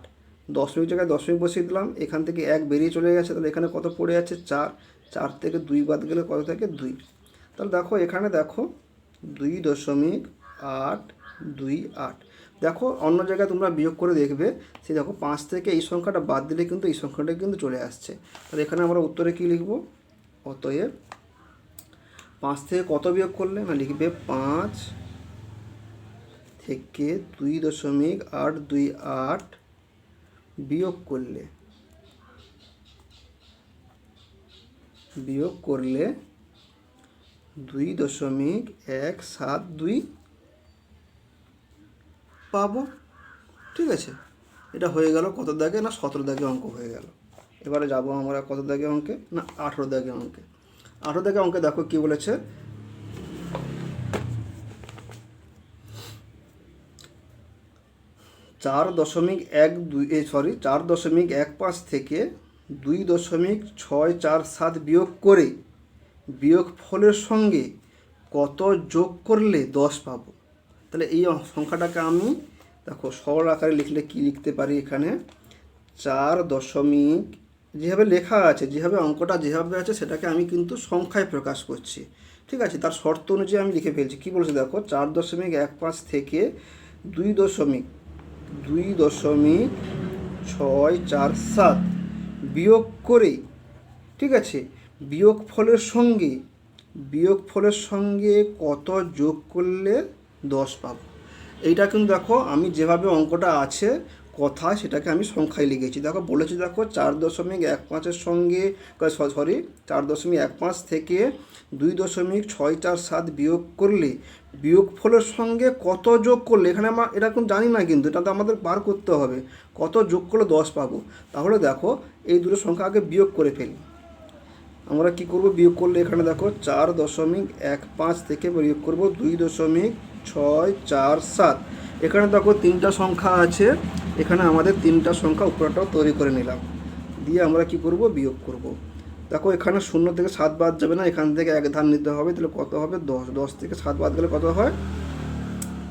দশমিক জায়গায় দশমিক বসিয়ে দিলাম। এখান থেকে 1 বেরিয়ে চলে গেছে, তাহলে এখানে কত পড়ে আছে 4, 4 থেকে 2 বাদ গেলে কত থাকে 2। তাহলে দেখো এখানে দেখো 2.828। দেখো অন্য জায়গায় তোমরা বিয়োগ করে দেখবে, সে দেখো 5 থেকে এই সংখ্যাটা বাদ দিলে কিন্তু এই সংখ্যাটা কিন্তু চলে আসছে। তাহলে এখানে আমরা উত্তরে কী লিখব, অতএব 5 থেকে কত বিয়োগ করলে, না লিখবে 5 থেকে 2.828 বিয়োগ করলে 2.172 পাবো। ঠিক আছে, এটা হয়ে গেল কত দাগে, না 17 দাগে অঙ্ক হয়ে গেল। এবারে যাব আমরা কত দাগে অঙ্কে, না 18 দাগে অঙ্কে। 18 দাগে অঙ্কে দেখো কি বলেছে, 4.15 থেকে 2.647 বিয়োগ করে বিয়োগফলের সঙ্গে কত যোগ করলে 10 পাবো। তাহলে এই সংখ্যাটাকে আমি দেখো সরল আকারে লিখলে কি লিখতে পারি, এখানে 4 দশমিক যেভাবে লেখা আছে, যেভাবে অঙ্কটা যেভাবে আছে সেটাকে আমি কিন্তু সংখ্যায় প্রকাশ করছি। ঠিক আছে, তার শর্ত অনুযায়ী আমি লিখে ফেলছি। কী বলছে দেখো, 4.15 থেকে 2.647 বিয়োগ করে, ঠিক আছে, বিয়োগফলের সঙ্গে কত যোগ করলে 10 পাবো। এইটা কিন্তু দেখো আমি যেভাবে অঙ্কটা আছে কথায় সেটাকে আমি সংখ্যায় লিখেছি। দেখো বলেছি, দেখো 4.15 সঙ্গে 4.15 থেকে 2.647 বিয়োগ করলে বিয়োগফলের সঙ্গে কত যোগ করলে, এখানে আমরা এটা কিন্তু জানি না, কিন্তু এটা তো আমাদের বার করতে হবে কত যোগ করলে 10 পাবো। তাহলে দেখো এই দুটো সংখ্যা আগে বিয়োগ করে ফেলি। আমরা কি করব, বিয়োগ করলে এখানে দেখো 4.15 থেকে বিয়োগ করব 2.647। এখানে দেখো 3টা সংখ্যা আছে, এখানে আমাদের 3টা সংখ্যা উপরটাও তৈরি করে নিলাম, দিয়ে আমরা কি করব, বিয়োগ করব। দেখো এখানে 0 থেকে 7 বাদ যাবে না, এখান থেকে 1 ধার নিতে হবে, তাহলে কত হবে 10, 10 থেকে 7 বাদ গেলে কত হয়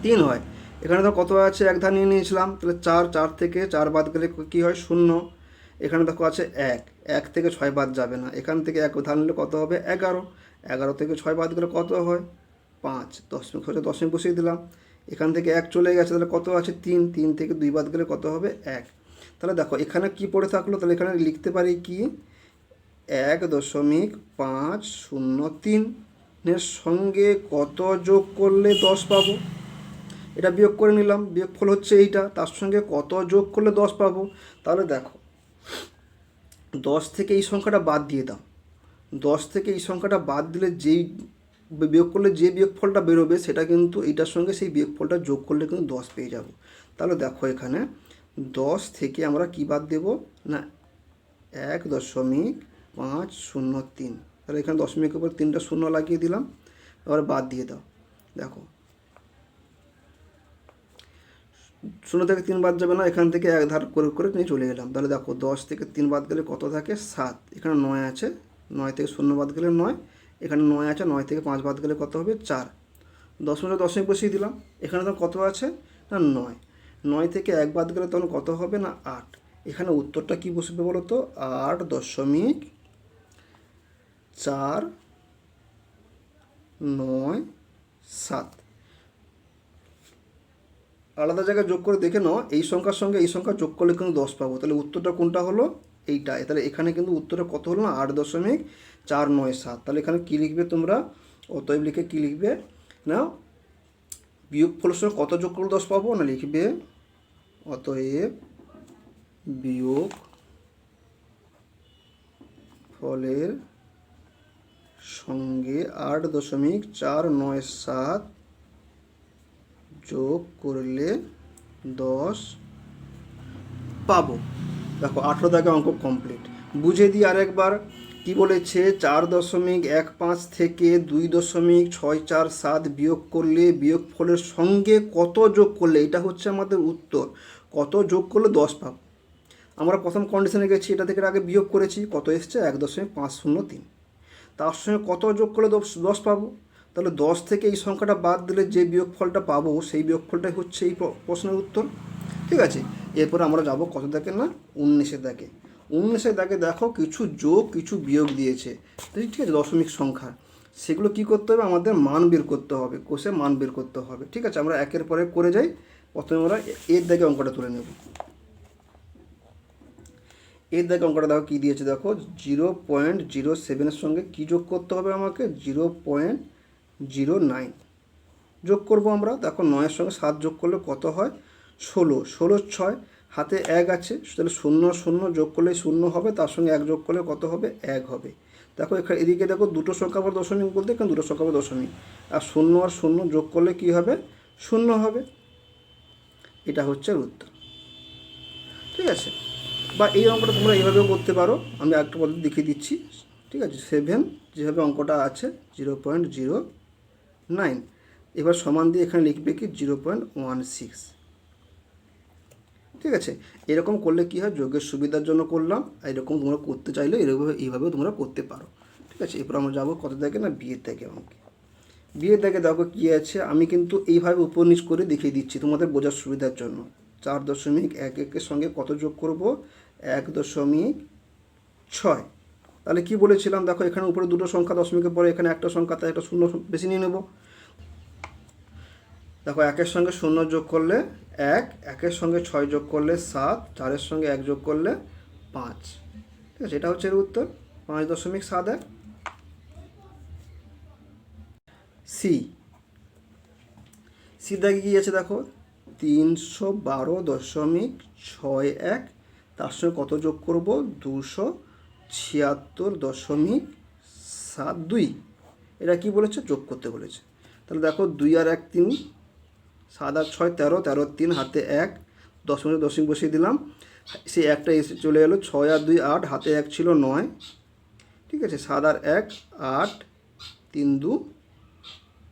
3 হয়। এখানে তো কত আছে 1 ধার নিয়ে নিয়েছিলাম, তাহলে 4, 4 থেকে 4 বাদ গেলে কী হয় 0। এখানে দেখো আছে 1, 1 থেকে 6 বাদ যাবে না, এখান থেকে 1 ধার নিলে কত হবে 11, 11 থেকে 6 বাদ গেলে কত হয় 5, দশমিক হচ্ছে দশমিক বসিয়ে দিলাম। এখান থেকে 1 চলে গেছে, তাহলে কত আছে 3, 3 থেকে 2 বাদ গেলে কত হবে 1। তাহলে দেখো এখানে কি পড়ে থাকলো, তাহলে এখানে লিখতে পারি কি 1.503 এর সঙ্গে কত যোগ করলে 10 পাবো। এটা বিয়োগ করে নিলাম, বিয়োগফল হচ্ছে এইটা, তার সঙ্গে কত যোগ করলে 10 পাবো। তাহলে দেখো 10 থেকে এই সংখ্যাটা বাদ দিয়ে দাও, 10 থেকে এই সংখ্যাটা বাদ দিলে যেই বিয়োগ করলে যে বিয়োগফলটা বেরোবে সেটা কিন্তু এইটার সঙ্গে সেই বিয়োগফলটা যোগ করলে কিন্তু 10 পেয়ে যাব। তাহলে দেখো এখানে 10 থেকে আমরা কি বাদ দেব না 1.503। তাহলে এখানে দশমিকের উপর 3টা শূন্য লাগিয়ে দিলাম, এবার বাদ দিয়ে দাও। দেখো 0 থেকে 3 বাদ যাবে না, এখান থেকে এক ধার করে করে নিয়ে চলে গেলাম। তাহলে দেখো 10 থেকে 3 বাদ গেলে কত থাকে 7, এখানে 9 আছে, 9 থেকে 0 বাদ গেলে 9, এখানে 9 আছে, 9 থেকে 5 বাদ গেলে কত হবে 4। দশমিক বসিয়ে দিলাম, এখানে তখন কত আছে না 9, 9 থেকে 1 বাদ গেলে তখন কত হবে না 8। এখানে উত্তরটা কি বসবে বলো তো 8.497। আলাদা জায়গায় যোগ করে দেখে নাও, এই সংখ্যার সঙ্গে এই সংখ্যা যোগ করলে কিন্তু 10 পাবো। তাহলে উত্তরটা কোনটা হলো এইটাই। তাহলে এখানে কিন্তু উত্তরটা কত হলো না 8.497। তাহলে এখানে কী লিখবে তোমরা, অতএব লিখে কী লিখবে না বিয়োগফলের সঙ্গে কত যোগ করলে 10 পাবো না লিখবে অতএব বিয়োগ ফলের সঙ্গে 8.497 যোগ করলে 10 পাবো। দেখো 18 দাগে অঙ্ক কমপ্লিট। বুঝে দিই আরেকবার কি বলেছে, 4.15 থেকে 2.647 বিয়োগ করলে বিয়োগফলের সঙ্গে কত যোগ করলে, এটা হচ্ছে আমাদের উত্তর, কত যোগ করলে 10 পাবো। আমরা প্রথম কন্ডিশনে গেছি, এটা থেকে আগে বিয়োগ করেছি, কত এসছে 1.503। তার সঙ্গে কত যোগ করলে 10 পাবো। তাহলে 10 থেকে এই সংখ্যাটা বাদ দিলে যে বিয়োগফলটা পাবো সেই বিয়োগফলটাই হচ্ছে এই প্রশ্নের উত্তর। ঠিক আছে, এরপরে আমরা যাব কত দাগে না 19 দাগে। 19 দাগে দেখো কিছু যোগ কিছু বিয়োগ দিয়েছে, ঠিক আছে, দশমিক সংখ্যা, সেগুলো কি করতে হবে আমাদের মান বের করতে হবে, কোষে মান বের করতে হবে। ঠিক আছে, আমরা একের পরে করে যাই। প্রথমে আমরা এর দাগে অঙ্কটা তুলে নেব। এর দাগে অঙ্কটা দেখো কী দিয়েছে, দেখো 0.07 সঙ্গে কী যোগ করতে হবে আমাকে 0.09 যোগ করব আমরা। দেখো 9 সঙ্গে 7 যোগ করলে কত হয় 16, 16 6, হাতে 1 আছে, তাহলে 0 0 যোগ করলে 0 হবে, তার সঙ্গে 1 যোগ করলে কত হবে 1 হবে। দেখো এখানে এদিকে দেখো দুটো সংখ্যা আবার দশমিক বলতে এখানে দুটো সংখ্যা আবার দশমিক, আর 0 আর 0 যোগ করলে কি হবে 0 হবে। এটা হচ্ছে উত্তর। ঠিক আছে, বা এই অঙ্কটা তোমরা এইভাবেও করতে পারো, আমি একটা পদ্ধতি দেখিয়ে দিচ্ছি। ঠিক আছে, 7 যেভাবে অঙ্কটা আছে 0.09, এবার সমান দিয়ে এখানে লিখবে কি 0.16। ঠিক আছে, এরকম করলে কি হয় যোগের সুবিধার জন্য করলাম, এরকম তোমরা করতে চাইলে এইভাবে তোমরা করতে পারো। ঠিক আছে, এরপর আমরা যাবো কত দাগে না বিয়ের দাগে অঙ্কে। বিয়ের দাগে দেখো কী আছে, আমি কিন্তু এইভাবে উপর নিচ করে দেখিয়ে দিচ্ছি তোমাদের বোঝার সুবিধার জন্য। 4.11 সঙ্গে কত যোগ করব 1.6। তাহলে কি বলেছিলাম, দেখো এখানে উপরে দুটো সংখ্যা দশমিকের পরে এখানে একটা সংখ্যা, তাই একটা শূন্য বেশি নিয়ে নেব। দেখো 1-এর সঙ্গে 0 যোগ করলে 1, 1-এর সঙ্গে 6 যোগ করলে 7, 4-এর সঙ্গে 1 যোগ করলে 5। ঠিক আছে, এটা হচ্ছে এর উত্তর 5.71। সি দাগে কী আছে দেখো 312.61, তার সঙ্গে কত যোগ করব 276.72। এটা কি বলেছে যোগ করতে বলেছে। তাহলে দেখো 2 আর 1 3, 7 আর 6 13, 13 আর 3, হাতে 1, দশমিক বসিয়ে দিলাম, সেই একটা এসে চলে গেলো। 6 আর 2 8, হাতে 1 ছিল 9। ঠিক আছে, 7 আর 1 8, 3 2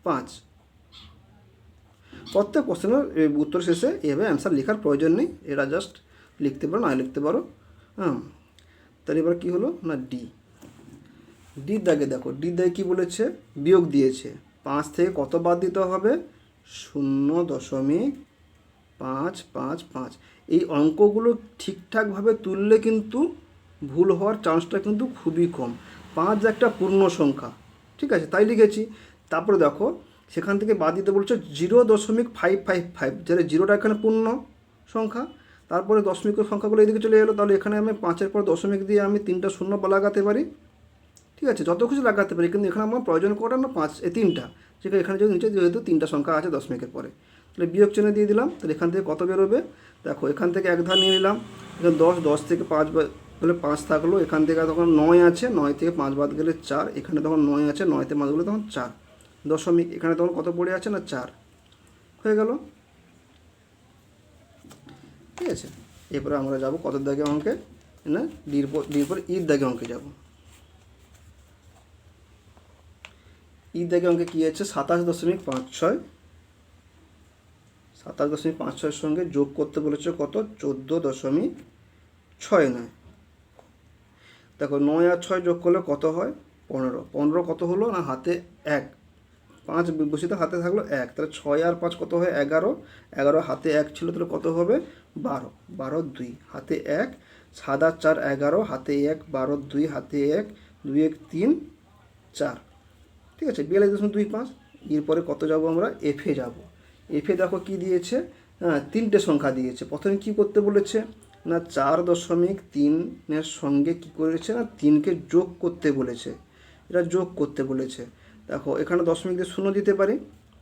5। প্রত্যেক প্রশ্নের উত্তর শেষে এভাবে অ্যান্সার লেখার প্রয়োজন নেই, এরা জাস্ট লিখতে পারো না লিখতে পারো। তাহলে এবার কী হলো না ডির দাগে দেখো, ডির দাগে কী বলেছে বিয়োগ দিয়েছে, 5 থেকে কত বাদ দিতে হবে 0.555। এই অঙ্কগুলো ঠিকঠাকভাবে তুললে কিন্তু ভুল হওয়ার চান্সটা কিন্তু খুবই কম। 5 একটা পূর্ণ সংখ্যা, ঠিক আছে, তাই লিখেছি। তারপরে দেখো সেখান থেকে বাদ দিতে বলছে 0.555, যেটা জিরোটা এখানে পূর্ণ সংখ্যা, তারপরে দশমিকের সংখ্যাগুলো এদিকে চলে এলো। তাহলে এখানে আমি 5-এর পর দশমিক দিয়ে আমি 3টা শূন্য লাগাতে পারি, ঠিক আছে, যত কিছু লাগাতে পারি, কিন্তু এখানে আমার প্রয়োজন কটা না 5 3টা, যেখানে এখানে যদি নিচে যেহেতু 3টা সংখ্যা আছে দশমিকের পরে, তাহলে বিয়োগ চিহ্ন দিয়ে দিলাম। তাহলে এখান থেকে কত বেরোবে দেখো, এখান থেকে এক ধার নিয়ে নিলাম, এখানে 10 থেকে 5 তাহলে 5 থাকলো, এখান থেকে তখন 9 আছে, 9 থেকে 5 বাদ গেলে 4, এখানে তখন 9 আছে, 9 থেকে 5 গেলে তখন 4 দশমিক, এখানে তখন কত পড়ে আছে না 4 হয়ে গেল, ঠিক আছে। এরপরে আমরা যাব কত দাগে অঙ্কে না, ডির পর ঈদ দাগে অঙ্কে যাব। ঈদ দাগে অঙ্কে কী আছে, 27.56, 27.56 সঙ্গে যোগ করতে বলেছে কত, 14.69। দেখো 9 আর 6 যোগ করলে কত হয়, 15, 15 কত হলো না হাতে 1, 5 বসিত হাতে থাকলো 1, তাহলে 6 আর 5 কত হয় 11, 11 হাতে 1 ছিল, তাহলে কত হবে 12, 12 2 হাতে 1, 7 আর 4 11 হাতে 1, 12 2 হাতে 1, 2 1 3 4, ঠিক আছে, 42.25। এরপরে কত যাব আমরা, এফে যাব। এফে দেখো কি দিয়েছে, হ্যাঁ 3টে সংখ্যা দিয়েছে। প্রথমে কি করতে বলেছে না 4.3-এর সঙ্গে কি করেছে না 3কে যোগ করতে বলেছে, এটা যোগ করতে বলেছে। দেখো এখানে দশমিক দিয়ে 0 দিতে পারি,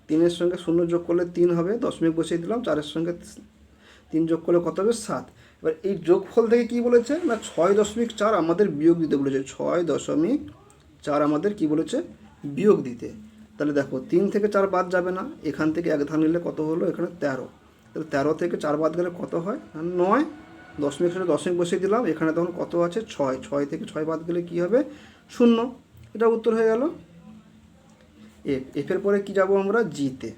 3-এর সঙ্গে 0 যোগ করলে 3 হবে, দশমিক বসিয়ে দিলাম, 4-এর সঙ্গে 3 যোগ করলে কত হবে 7। এবার এই যোগফল থেকে কি বলেছে না 6.4 আমাদের বিয়োগ দিতে বলেছে, 6.4 আমাদের কি বলেছে বিয়োগ দিতে। তাহলে দেখো 3 থেকে 4 বাদ যাবে না, এখান থেকে এক ধার নিলে কত হলো এখানে 13, তাহলে 13 থেকে 4 বাদ গেলে কত হয় 9, দশমিক সঙ্গে দশমিক বসিয়ে দিলাম, এখানে তখন কত আছে 6, 6 থেকে 6 বাদ গেলে কি হবে 0, এটা উত্তর হয়ে গেল। এফের পরে কি যাব আমরা জিতে।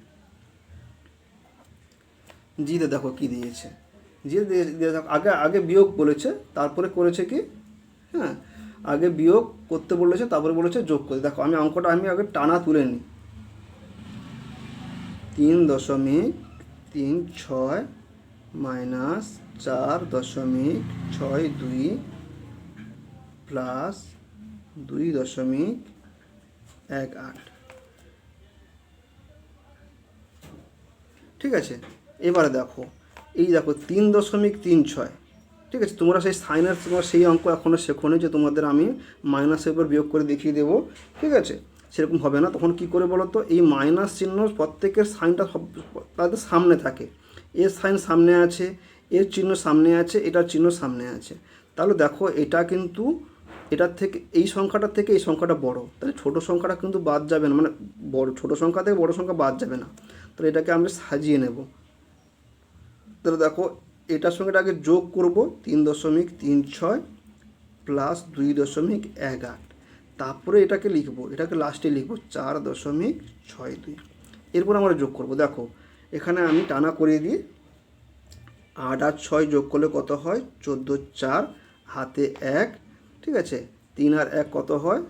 জিতে দেখো কি দিয়েছে, জিতে দেখো আগে বিয়োগ বলেছে, তারপরে করেছে কি, হ্যাঁ আগে বিয়োগ করতে বলেছে, তারপরে বলেছে যোগ করতে। দেখো আমি অঙ্কটা আগে টানা তুলে নিই, 3.36 মাইনাস 4.62 প্লাস 2.18, ঠিক আছে। এবারে দেখো এই দেখো 3.36, ঠিক আছে, তোমরা সেই সাইনের তোমার সেই অঙ্ক এখনও শেখোনি যে তোমাদের আমি মাইনাসের উপর বিয়োগ করে দেখিয়ে দেবো, ঠিক আছে, সেরকম হবে না। তখন কি করে বলো তো, এই মাইনাস চিহ্ন প্রত্যেকের সাইনটা সব তাদের সামনে থাকে, এর সাইন সামনে আছে, এর চিহ্ন সামনে আছে, এটার চিহ্ন সামনে আছে। তাহলে দেখো এটা কিন্তু এটার থেকে এই সংখ্যাটার থেকে এই সংখ্যাটা বড়, তাহলে ছোটো সংখ্যাটা কিন্তু বাদ যাবে না, মানে বড় ছোটো সংখ্যা থেকে বড়ো সংখ্যা বাদ যাবে না, তাহলে এটাকে আমরা সাজিয়ে নেব। তাহলে দেখো এটার সঙ্গে আগে যোগ করব, 3.36 প্লাস 2.18, তারপরে এটাকে লিখবো, এটাকে লাস্টে লিখবো 4.62, এরপর আমরা যোগ করব। দেখো এখানে আমি টানা করিয়ে দিই, 8 আর 6 যোগ করলে কত হয় 14, 4 হাতে 1, ঠিক আছে, 3 আর 1 কত হয়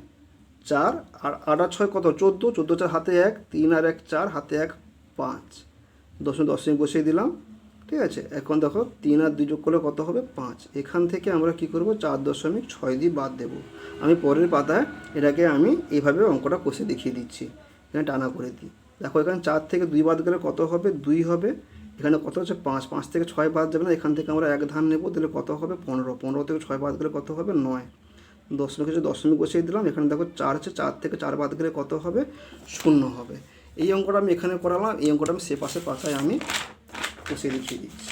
4, আর 8 আর 6 কত 14, 14 4 হাতে 1, 3 আর 1 4 হাতে 1 5, দশমিক বসিয়ে দিলাম, ঠিক আছে। এখন দেখো 3 আর 2 যোগ করলে কত হবে 5, এখান থেকে আমরা কি করব 4.6 দিয়ে বাদ দেব। আমি পরের পাতায় এটাকে আমি এইভাবে অঙ্কটা কষে দেখিয়ে দিচ্ছি, এখানে টানা করে দিই। দেখো এখানে 4 থেকে 2 বাদ গেলে কত হবে 2 হবে, এখানে কত হচ্ছে 5, 5 থেকে 6 বাদ যাবে না, এখান থেকে আমরা এক ধান নেব, তাহলে কত হবে 15, 15 থেকে 6 বাদ গেলে কত হবে 9, দশমিক বসিয়ে দিলাম, এখানে দেখো 4 আছে, 4 থেকে 4 বাদ গেলে কত হবে 0 হবে। এই অঙ্কটা আমি এখানে করালাম, এই অঙ্কটা আমি সে পাশের পাতায় আমি কষে দেখিয়ে দিচ্ছি।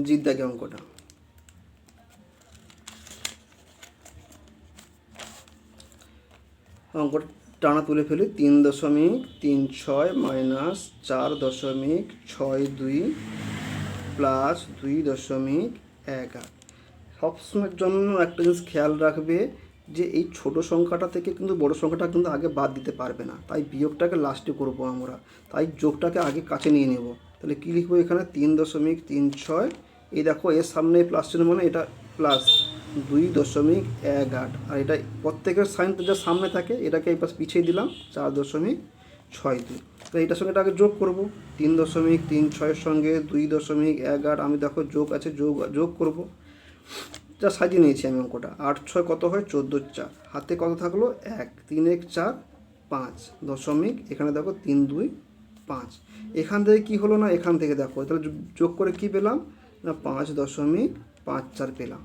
জিত দাগে অঙ্কটা, অঙ্কটা টানা তুলে ফেলি, 3.36 মাইনাস 4.62 প্লাস 2.18। সবসময়ের জন্য একটা জিনিস খেয়াল রাখবে যে এই ছোট সংখ্যাটা থেকে কিন্তু বড় সংখ্যাটা কিন্তু আগে বাদ দিতে পারবে না, তাই বিয়োগটাকে লাস্টে করব আমরা, তাই যোগটাকে আগে কাছে নিয়ে নেব। তাহলে কী লিখবো এখানে 3.36, এই দেখো এর সামনে প্লাস চিহ্ন মানে এটা প্লাস 2.18, আর এটা প্রত্যেকের সাইন যা সামনে থাকে এটাকে এই পাশ পিছিয়ে দিলাম 4.62। তো এটার সঙ্গে এটা আগে যোগ করব, 3.36 সঙ্গে 2.18, আমি দেখো যোগ আছে, যোগ করব, যা সাজিয়ে নিয়েছি আমি অঙ্কটা। 8 6 কত হয় 14 4, হাতে কত থাকলো 1, 3 1 4 5 দশমিক, এখানে দেখো 3 2 5। এখান থেকে কি হলো না, এখান থেকে দেখো তাহলে যোগ করে কি পেলাম না 5.54 পেলাম।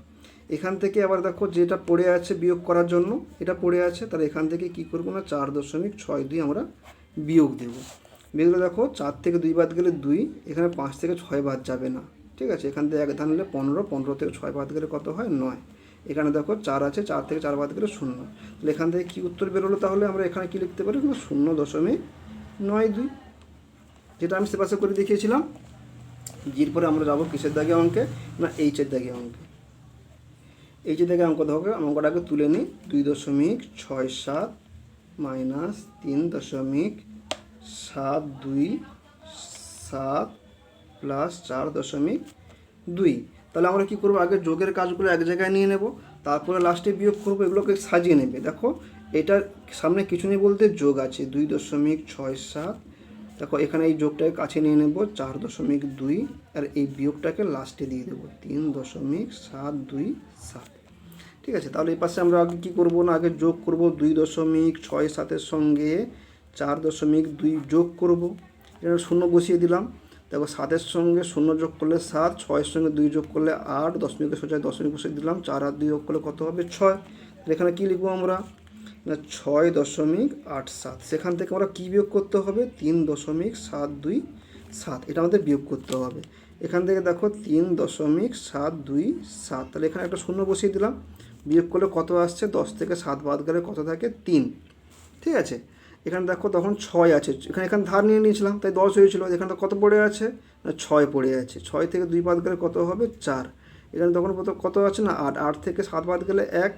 এখান থেকে আবার দেখো যেটা পড়ে আছে বিয়োগ করার জন্য, এটা পড়ে আছে, তাহলে এখান থেকে কি করবো না 4.62 আমরা বিয়োগ দেবো। বিয়োগটা দেখো 4 থেকে 2 বাদ গেলে 2, এখানে 5 থেকে 6 বাদ যাবে না, ঠিক আছে। এখান থেকে 1 ধান নিলে 15, 15 থেকে 6 বাদ গেলে কত হয় 9। এখানে দেখো 4 আছে, 4 থেকে 4 বাদ গেলে 0। তাহলে এখান থেকে কী উত্তর বেরোলো, তাহলে আমরা এখানে কি লিখতে পারি 0.92, যেটা আমি সেপাশে করে দেখিয়েছিলাম। এরপরে আমরা যাবো কিসের দাগে অঙ্কে না এইচের দাগে অঙ্কে। এইচের দাগে অঙ্ক দেখো অঙ্কটাকে তুলে নিই। 2.67 মাইনাস 3.727 প্লাস 4.2। তাহলে আমরা কী করবো, আগে যোগের কাজগুলো এক জায়গায় নিয়ে নেব, তারপরে লাস্টে বিয়োগ করবো, এগুলোকে সাজিয়ে নেবে। দেখো এটার সামনে কিছু নেই বলতে যোগ আছে 2.67, দেখো এখানে এই যোগটাকে কাছে নিয়ে নেব 4.2, আর এই বিয়োগটাকে লাস্টে দিয়ে দেবো 3.727। ঠিক আছে, তাহলে এই পাশে আমরা আগে কী করবো না আগে যোগ করব 2.67-এর সঙ্গে 4.2 যোগ করব। এটা 0 বসিয়ে দিলাম। দেখো 7-এর সঙ্গে 0 যোগ করলে 7, 6-এর সঙ্গে 2 যোগ করলে 8, দশমিকের সোজায় দশমিক বসিয়ে দিলাম, 4 আর 2 যোগ করলে কত হবে 6। এখানে কী লিখবো আমরা না 6.87। সেখান থেকে আমরা কী বিয়োগ করতে হবে 3.727, এটা আমাদের বিয়োগ করতে হবে। এখান থেকে দেখো 3.727, তাহলে এখানে একটা 0 বসিয়ে দিলাম। বিয়োগ করলে কত আসছে 10 থেকে 7 বাদ গেলে কত থাকে 3, ঠিক আছে। এখানে দেখো তখন 6 আছে, এখানে ধার নিয়ে নিয়েছিলাম তাই 10 হয়েছিল। এখানে কত পড়ে আছে না 6 পড়ে আছে, 6 থেকে 2 বাদ গেলে কত হবে 4। এখানে তখন কত আছে না 8, 8 থেকে 7 বাদ গেলে 1,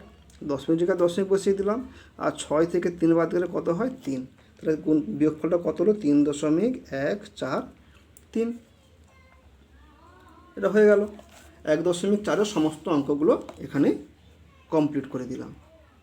দশমিক জায়গায় দশমিক বসিয়ে দিলাম, আর 6 থেকে 3 বাদ গেলে কত হয় 3। তাহলে বিয়োগফলটা কত হলো 3.143। এটা হয়ে গেল 1.4-এর সমস্ত অঙ্কগুলো এখানে কমপ্লিট করে দিলাম।